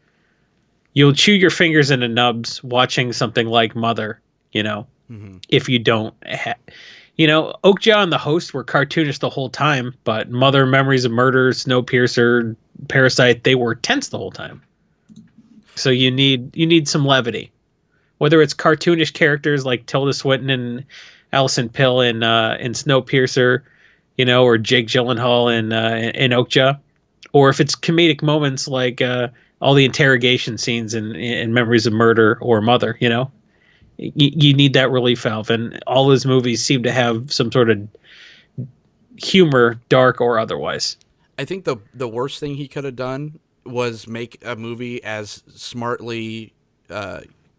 you'll chew your fingers into nubs watching something like Mother, if you don't. Okja and The Host were cartoonish the whole time, but Mother, Memories of Murder, Snowpiercer, Parasite, they were tense the whole time. So you need some levity, whether it's cartoonish characters like Tilda Swinton and Alison Pill in Snowpiercer, or Jake Gyllenhaal in Okja, or if it's comedic moments like all the interrogation scenes in Memories of Murder or Mother. You need that relief valve, and all his movies seem to have some sort of humor, dark or otherwise. I think the worst thing he could have done was make a movie as smartly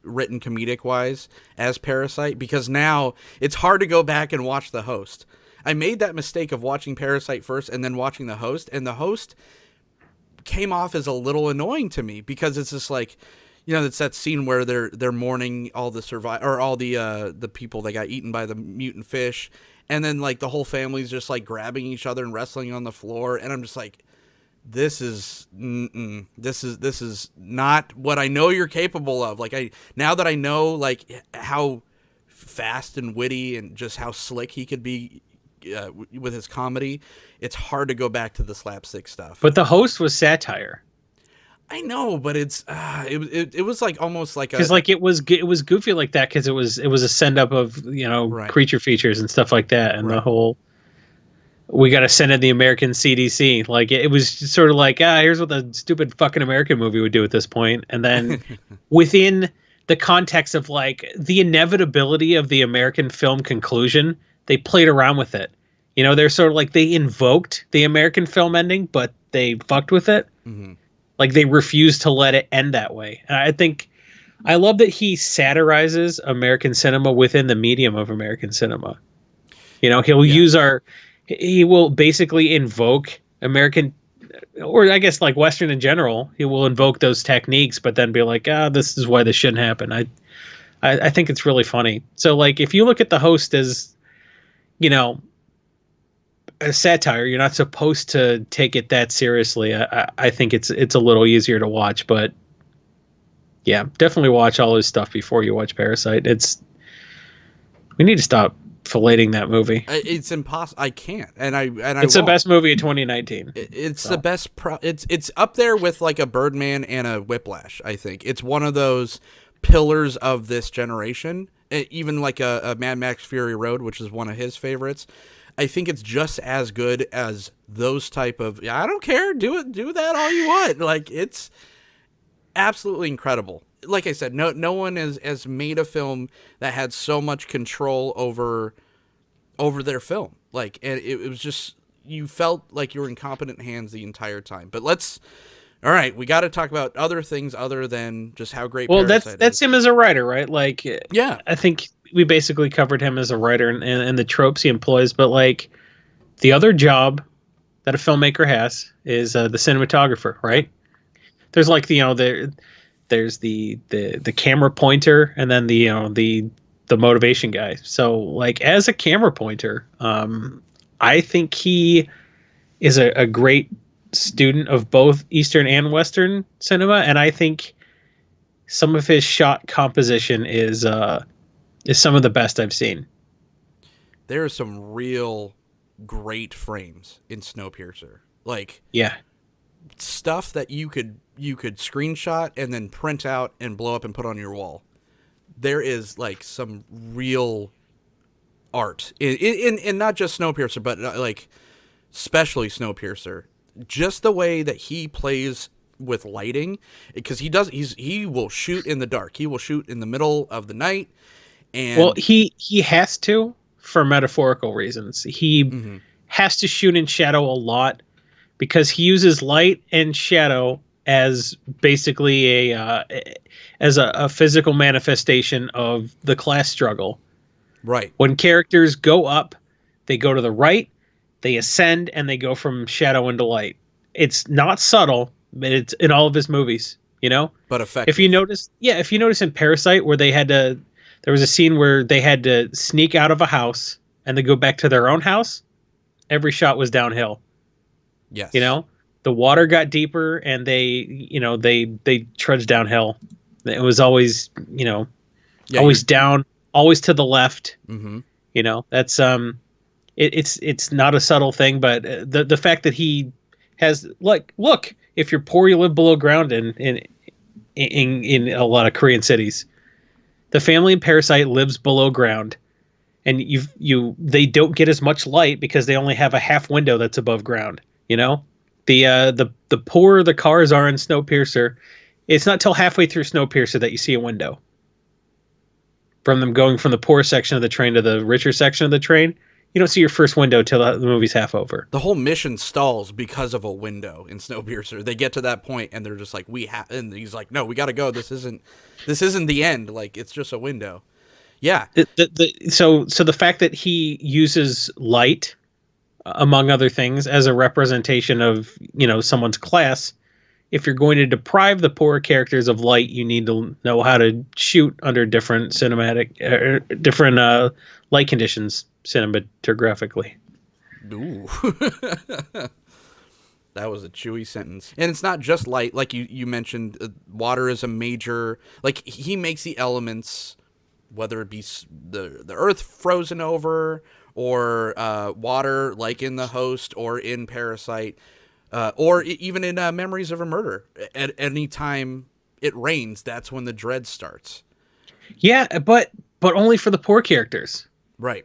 written comedic wise as Parasite, because now it's hard to go back and watch The Host. I made that mistake of watching Parasite first and then watching The Host, and The Host came off as a little annoying to me, because it's just like, it's that scene where they're mourning all the people that got eaten by the mutant fish, and then like the whole family's just like grabbing each other and wrestling on the floor, and I'm just like, this is not what I know you're capable of. Like, now that I know like how fast and witty and just how slick he could be with his comedy, it's hard to go back to the slapstick stuff. But The Host was satire. I know, but it was like almost like because like it was goofy like that because it was a send up of Right. creature features and stuff like that, and the Right. whole we got to send in the American CDC. Like it was sort of like here's what the stupid fucking American movie would do at this point, and then within the context of like the inevitability of the American film conclusion, they played around with it. They're sort of like they invoked the American film ending, but they fucked with it. Mhm. Like they refused to let it end that way. And I love that he satirizes American cinema within the medium of American cinema. He will basically invoke American, or I guess like Western in general. He will invoke those techniques, but then be like, this is why this shouldn't happen. I think it's really funny. So like, if you look at The Host as, a satire, you're not supposed to take it that seriously. I think it's a little easier to watch, but yeah, definitely watch all his stuff before you watch Parasite. We need to stop filleting that movie. It's impossible. I can't, It's the best movie of 2019. It's the best. It's up there with like a Birdman and a Whiplash. I think it's one of those pillars of this generation. Even like a Mad Max Fury Road, which is one of his favorites. I think it's just as good as those type of. I don't care. Do that all you want. Like it's absolutely incredible. Like I said, no one has made a film that had so much control over their film. Like, and it was just, you felt like you were in competent hands the entire time. But all right, we got to talk about other things other than just how great. Well, Parasite that's is. him as a writer, right? Like, Yeah, I think we basically covered him as a writer and the tropes he employs. But like, the other job that a filmmaker has is the cinematographer, right? There's like there's the camera pointer and then the motivation guy. So like as a camera pointer, I think he is a great student of both Eastern and Western cinema, and I think some of his shot composition is some of the best I've seen. there are some real great frames in Snowpiercer. Like Yeah. stuff that you could screenshot and then print out and blow up and put on your wall. There is like some real art in not just Snowpiercer, but like especially Snowpiercer. Just the way that he plays with lighting, because he will shoot in the dark. He will shoot in the middle of the night. And Well, he has to for metaphorical reasons. He has to shoot in shadow a lot because he uses light and shadow as basically a physical manifestation of the class struggle. right. When characters go up, they go to the right, they ascend, and they go from shadow into light. It's not subtle, but it's in all of his movies, But effective. If you notice in Parasite where there was a scene where they had to sneak out of a house and then go back to their own house. Every shot was downhill. Yes. The water got deeper and they trudged downhill. It was always, always down, always to the left. Mm-hmm. That's it's not a subtle thing, but the fact that he has like, look, if you're poor, you live below ground in a lot of Korean cities. The family in Parasite lives below ground, and they don't get as much light because they only have a half window that's above ground. The poorer the cars are in Snowpiercer, it's not till halfway through Snowpiercer that you see a window. From them going from the poor section of the train to the richer section of the train, you don't see your first window till the movie's half over. The whole mission stalls because of a window in Snowpiercer. They get to that point and they're just like, and he's like, no, we got to go. This isn't the end. Like, it's just a window. Yeah. So the fact that he uses light, among other things, as a representation of, someone's class, if you're going to deprive the poorer characters of light, you need to know how to shoot under different different light conditions cinematographically. Ooh. That was a chewy sentence. And it's not just light. Like you mentioned, water is a major... Like, he makes the elements, whether it be the earth frozen over or water, like in The Host or in Parasite, Or even in Memories of a Murder. At any time it rains, that's when the dread starts. Yeah, but only for the poor characters. Right.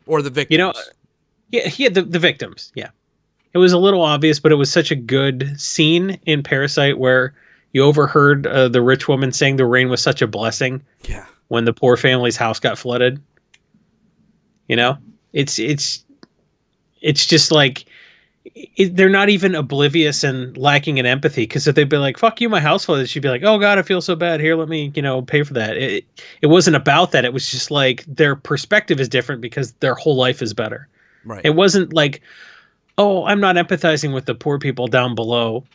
Or the victims. You know, yeah, the victims. Yeah. It was a little obvious, but it was such a good scene in Parasite where you overheard the rich woman saying the rain was such a blessing. Yeah. When the poor family's house got flooded. You know, it's just like they're not even oblivious and lacking in empathy, because if they'd be like, fuck you, my house flooded, she'd be like, oh God, I feel so bad. Here, let me, pay for that. It wasn't about that. It was just like their perspective is different because their whole life is better. Right. It wasn't like, oh, I'm not empathizing with the poor people down below.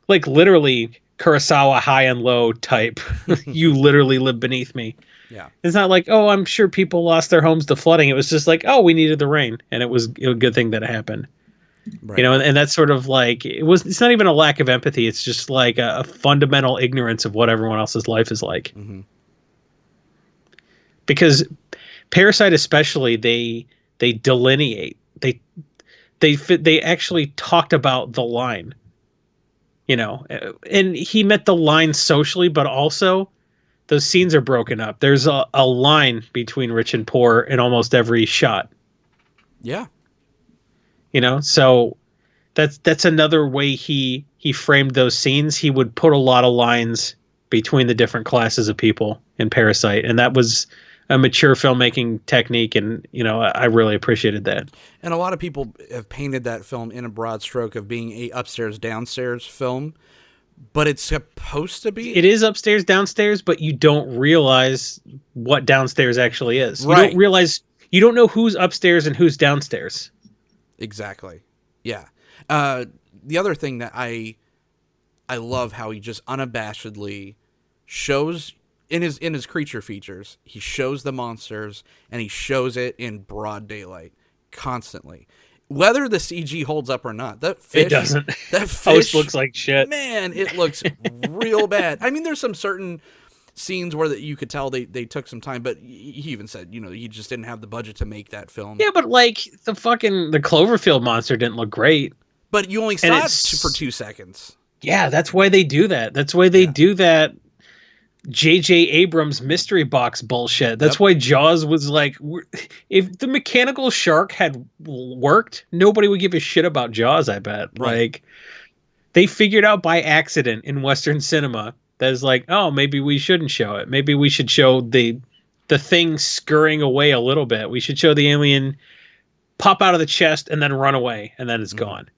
Like literally Kurosawa high and low type. You literally live beneath me. Yeah. It's not like, oh, I'm sure people lost their homes to flooding. It was just like, oh, we needed the rain, and it was a good thing that it happened. Right. And that's sort of like it's not even a lack of empathy. It's just like a fundamental ignorance of what everyone else's life is like. Mm-hmm. Because Parasite, especially, they delineate. They actually talked about the line. And he meant the line socially, but also those scenes are broken up. There's a line between rich and poor in almost every shot. Yeah. So that's another way he framed those scenes. He would put a lot of lines between the different classes of people in Parasite, and that was a mature filmmaking technique, and I really appreciated that. And a lot of people have painted that film in a broad stroke of being a upstairs downstairs film, but it's supposed to be. It is upstairs downstairs, but you don't realize what downstairs actually is. Right. You don't realize, you don't know who's upstairs and who's downstairs. Exactly. Yeah. The other thing that I love how he just unabashedly shows in his creature features, he shows the monsters and he shows it in broad daylight constantly. Whether the CG holds up or not, that fish, it doesn't. That fish Host looks like shit. Man, it looks real bad. I mean, there's some certain scenes where that you could tell they took some time, but he even said, he just didn't have the budget to make that film. Yeah, but like the Cloverfield monster didn't look great. But you only saw it for 2 seconds. Yeah, that's why they do that. That's why they do that J.J. Abrams mystery box bullshit. That's why Jaws was like, if the mechanical shark had worked, nobody would give a shit about Jaws, I bet. Right. Like, they figured out by accident in Western cinema that is like, oh, maybe we shouldn't show it. Maybe we should show the thing scurrying away a little bit. We should show the alien pop out of the chest and then run away, and then it's gone,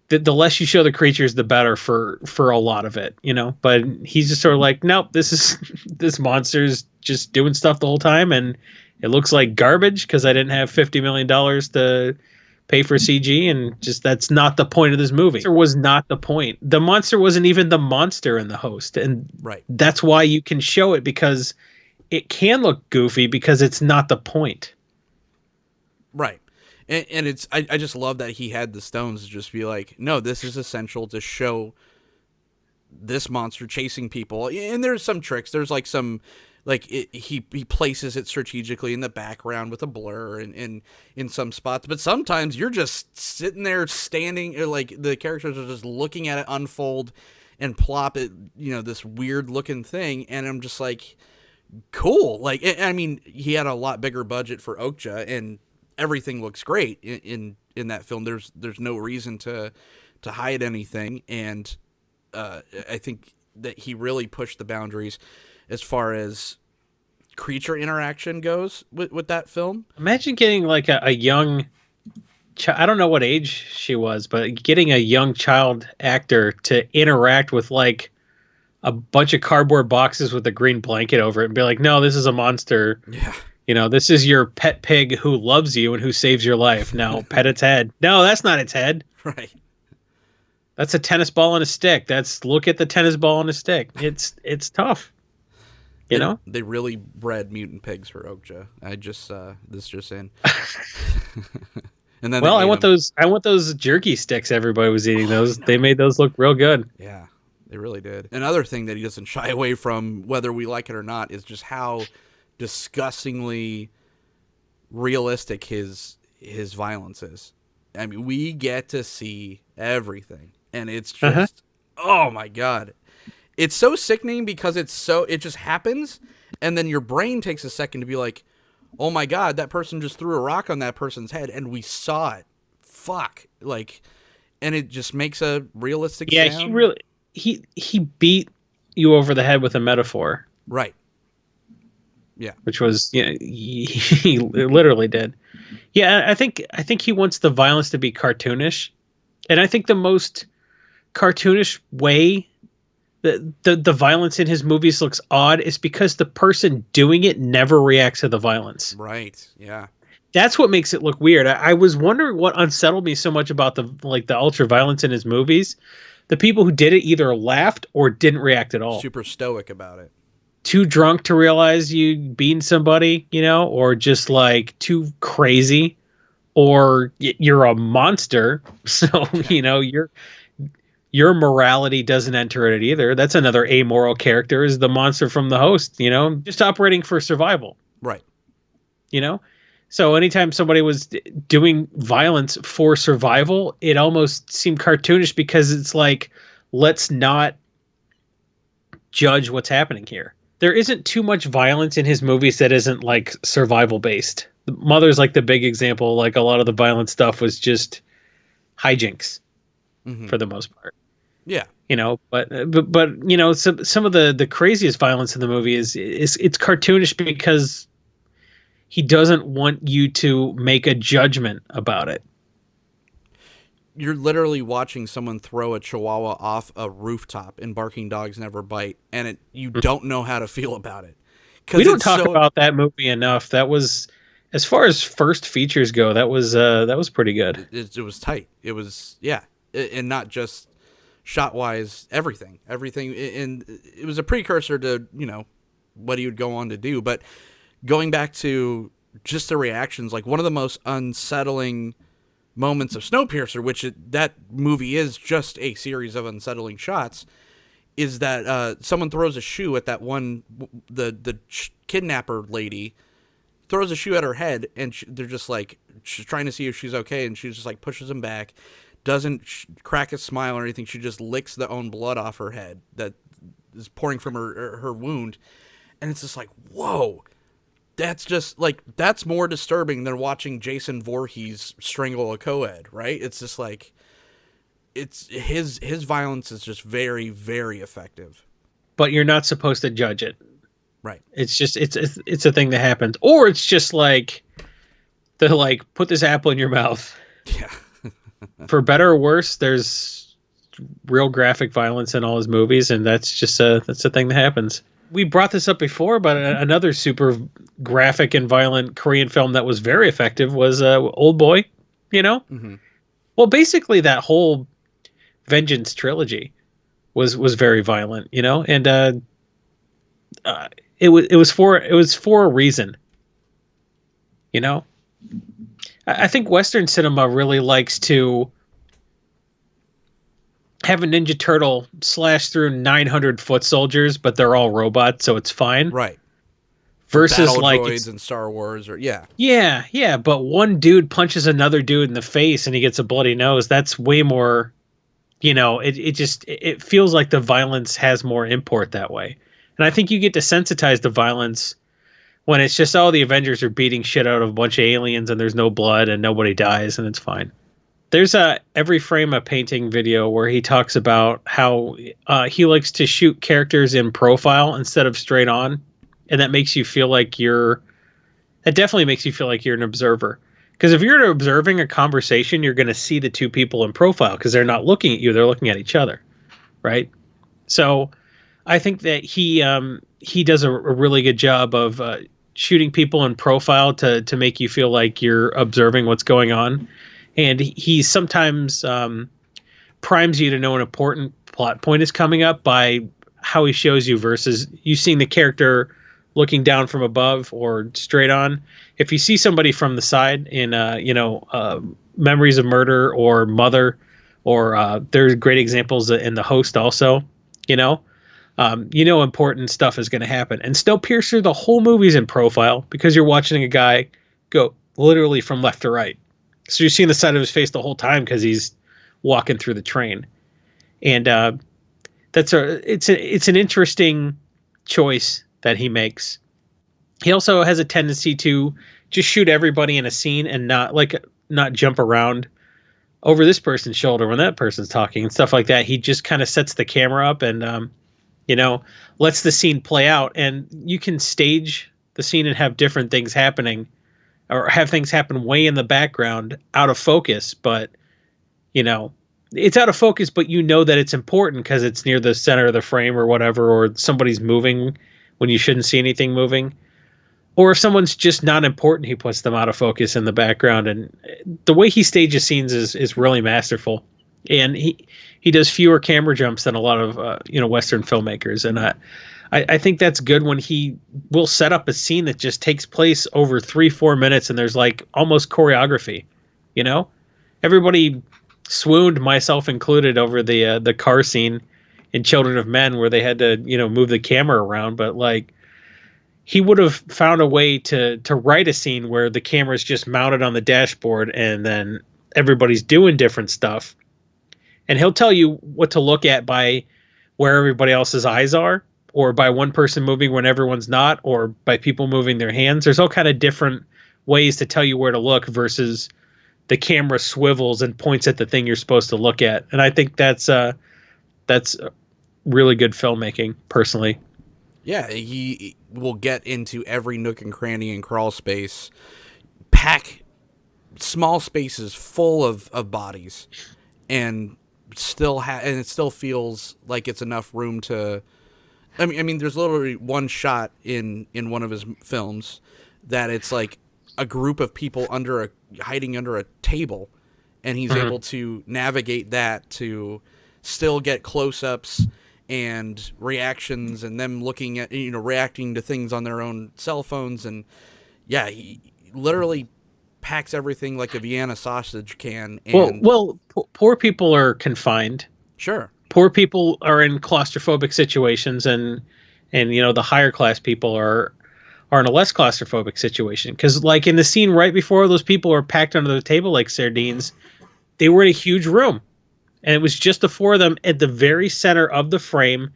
The less you show the creatures, the better for a lot of it, But he's just sort of like, nope, this monster's just doing stuff the whole time, and it looks like garbage because I didn't have $50 million to pay for CG, and just that's not the point of this movie. It was not the point. The monster wasn't even the monster in The Host, and that's why you can show it, because it can look goofy because it's not the point. Right. And it's I just love that he had the stones to just be like, no, this is essential to show this monster chasing people. And there's some tricks. There's like some, like he places it strategically in the background with a blur and in some spots. But sometimes you're just sitting there standing, like the characters are just looking at it unfold and plop it, this weird looking thing. And I'm just like, cool. Like, I mean, he had a lot bigger budget for Okja, and everything looks great in that film. There's no reason to hide anything, and I think that he really pushed the boundaries as far as creature interaction goes with that film. Imagine getting like a young I don't know what age she was, but getting a young child actor to interact with like a bunch of cardboard boxes with a green blanket over it and be like, no, this is a monster. Yeah. This is your pet pig who loves you and who saves your life. Now pet its head. No, that's not its head. Right. That's a tennis ball and a stick. Look at the tennis ball and a stick. It's tough. They really bred mutant pigs for Okja. I just this just in. And then I want those jerky sticks everybody was eating. They made those look real good. Yeah, they really did. Another thing that he doesn't shy away from, whether we like it or not, is just how disgustingly realistic his violence is. I mean, we get to see everything, and it's just, oh my God. It's so sickening because it just happens, and then your brain takes a second to be like, oh my God, that person just threw a rock on that person's head, and we saw it. Fuck. Like, and it just makes a realistic sound. He beat you over the head with a metaphor. Right. Yeah. Which was, he literally did. Yeah, I think he wants the violence to be cartoonish. And I think the most cartoonish way the violence in his movies looks odd is because the person doing it never reacts to the violence. Right. Yeah. That's what makes it look weird. I was wondering what unsettled me so much about the ultra violence in his movies. The people who did it either laughed or didn't react at all. Super stoic about it. Too drunk to realize you beaten somebody, or just like too crazy, or you're a monster. So, your morality doesn't enter it either. That's another amoral character, is the monster from The Host, just operating for survival. Right. So anytime somebody was doing violence for survival, it almost seemed cartoonish because it's like, let's not judge what's happening here. There isn't too much violence in his movies that isn't like survival based. Mother's like the big example. Like a lot of the violent stuff was just hijinks for the most part. Yeah. But some of the craziest violence in the movie is it's cartoonish because he doesn't want you to make a judgment about it. You're literally watching someone throw a chihuahua off a rooftop in Barking Dogs Never Bite, and you don't know how to feel about it. We don't talk about that movie enough. That was, as far as first features go, that was pretty good. It was tight. It was, yeah. And not just shot-wise, everything. And it was a precursor to, what he would go on to do. But going back to just the reactions, like one of the most unsettling moments of Snowpiercer, which that movie is just a series of unsettling shots, is that someone throws a shoe at that one, the kidnapper lady throws a shoe at her head, and they're just like, she's trying to see if she's okay, and she just like pushes him back, doesn't crack a smile or anything. She just licks the own blood off her head that is pouring from her wound, and it's just like, whoa. That's just like, that's more disturbing than watching Jason Voorhees strangle a co-ed, right? It's just like, it's his violence is just very, very effective. But you're not supposed to judge it. Right. It's just, it's a thing that happens. Or it's just like, put this apple in your mouth. Yeah. For better or worse, there's real graphic violence in all his movies, and that's a thing that happens. We brought this up before, but another super graphic and violent Korean film that was very effective was Old Boy, Well, basically that whole Vengeance trilogy was very violent, and it was for a reason, I think Western cinema really likes to have a Ninja Turtle slash through 900 foot soldiers, but they're all robots, so it's fine. Right. Versus Battle like droids in Star Wars, or yeah. Yeah, but one dude punches another dude in the face and he gets a bloody nose. That's way more, it feels like the violence has more import that way. And I think you get desensitized to violence when it's just, the Avengers are beating shit out of a bunch of aliens and there's no blood and nobody dies and it's fine. There's a Every Frame a Painting video where he talks about how he likes to shoot characters in profile instead of straight on. And that makes you feel like that definitely makes you feel like you're an observer. Because if you're observing a conversation, you're going to see the two people in profile because they're not looking at you. They're looking at each other. Right. So I think that he does a really good job of shooting people in profile to make you feel like you're observing what's going on. And he sometimes primes you to know an important plot point is coming up by how he shows you versus you seeing the character looking down from above or straight on. If you see somebody from the side in, Memories of Murder or Mother, or there's great examples in The Host also, important stuff is going to happen. And Snowpiercer, the whole movie's in profile because you're watching a guy go literally from left to right. So you're seeing the side of his face the whole time because he's walking through the train. And it's an interesting choice that he makes. He also has a tendency to just shoot everybody in a scene and not jump around over this person's shoulder when that person's talking and stuff like that. He just kind of sets the camera up and lets the scene play out, and you can stage the scene and have different things happening, or have things happen way in the background out of focus, but it's out of focus, but that it's important because it's near the center of the frame or whatever, or somebody's moving when you shouldn't see anything moving. Or if someone's just not important, he puts them out of focus in the background. And the way he stages scenes is really masterful. And he does fewer camera jumps than a lot of Western filmmakers. And I think that's good when he will set up a scene that just takes place over 3-4 minutes, and there's like almost choreography. Everybody swooned, myself included, over the car scene in Children of Men where they had to move the camera around, but like, he would have found a way to write a scene where the camera is just mounted on the dashboard and then everybody's doing different stuff. And he'll tell you what to look at by where everybody else's eyes are, or by one person moving when everyone's not, or by people moving their hands. There's all kind of different ways to tell you where to look versus the camera swivels and points at the thing you're supposed to look at. And I think that's really good filmmaking, personally. Yeah, he will get into every nook and cranny and crawl space, pack small spaces full of bodies, and it still feels like it's enough room to. I mean, there's literally one shot in one of his films that it's like a group of people hiding under a table, and he's able to navigate that to still get close-ups and reactions, and them looking at reacting to things on their own cell phones. And yeah, he literally packs everything like a Vienna sausage can. And poor people are confined. Sure, poor people are in claustrophobic situations, and the higher class people are in a less claustrophobic situation, because like in the scene right before those people are packed under the table like sardines, they were in a huge room. And it was just the four of them at the very center of the frame.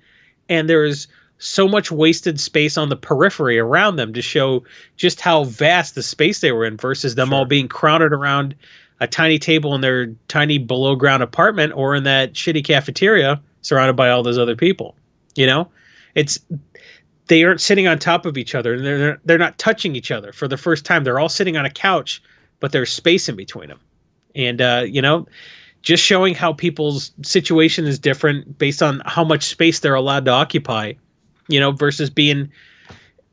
And there is so much wasted space on the periphery around them to show just how vast the space they were in versus them all being crowded around a tiny table in their tiny below ground apartment or in that shitty cafeteria surrounded by all those other people. They aren't sitting on top of each other, and they're not touching each other for the first time. They're all sitting on a couch, but there's space in between them. And, just showing how people's situation is different based on how much space they're allowed to occupy, versus being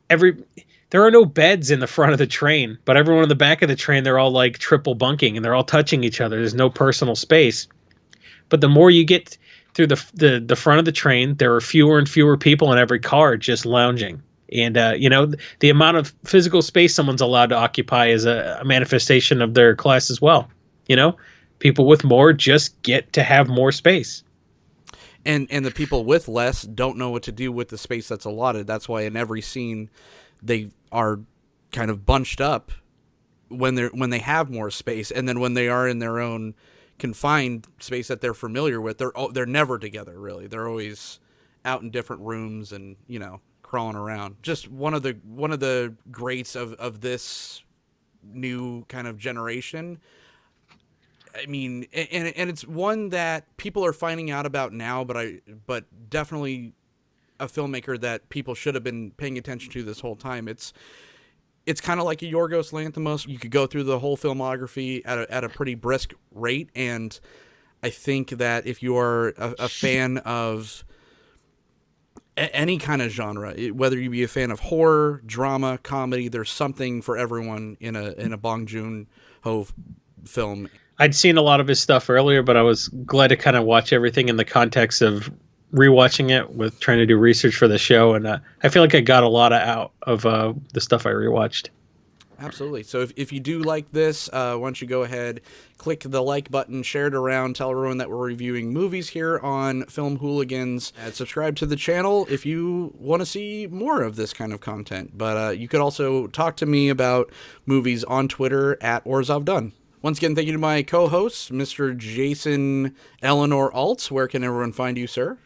there are no beds in the front of the train, but everyone in the back of the train, they're all like triple bunking and they're all touching each other. There's no personal space. But the more you get through the front of the train, there are fewer and fewer people in every car just lounging. And, the amount of physical space someone's allowed to occupy is a manifestation of their class as well. People with more just get to have more space. And the people with less don't know what to do with the space that's allotted. That's why in every scene they are kind of bunched up when they have more space, and then when they are in their own confined space that they're familiar with, they're never together really. They're always out in different rooms and crawling around. Just one of the greats of this new kind of generation. I mean, and it's one that people are finding out about now, but definitely a filmmaker that people should have been paying attention to this whole time. It's kind of like a Yorgos Lanthimos. You could go through the whole filmography at a pretty brisk rate, and I think that if you are a fan of any kind of genre, whether you be a fan of horror, drama, comedy, there's something for everyone in a Bong Joon-Ho film. I'd seen a lot of his stuff earlier, but I was glad to kind of watch everything in the context of rewatching it with trying to do research for the show. And I feel like I got a lot out of the stuff I rewatched. Absolutely. So if you do like this, why don't you go ahead, click the like button, share it around, tell everyone that we're reviewing movies here on Film Hooligans, and subscribe to the channel if you want to see more of this kind of content. But you could also talk to me about movies on Twitter at OrzovDone. Once again, thank you to my co-hosts, Mr. Jason Eleanor Altz. Where can everyone find you, sir?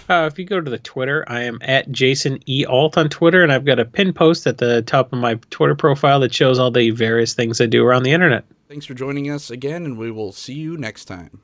If you go to the Twitter, I am at Jason E. Alt on Twitter, and I've got a pin post at the top of my Twitter profile that shows all the various things I do around the internet. Thanks for joining us again, and we will see you next time.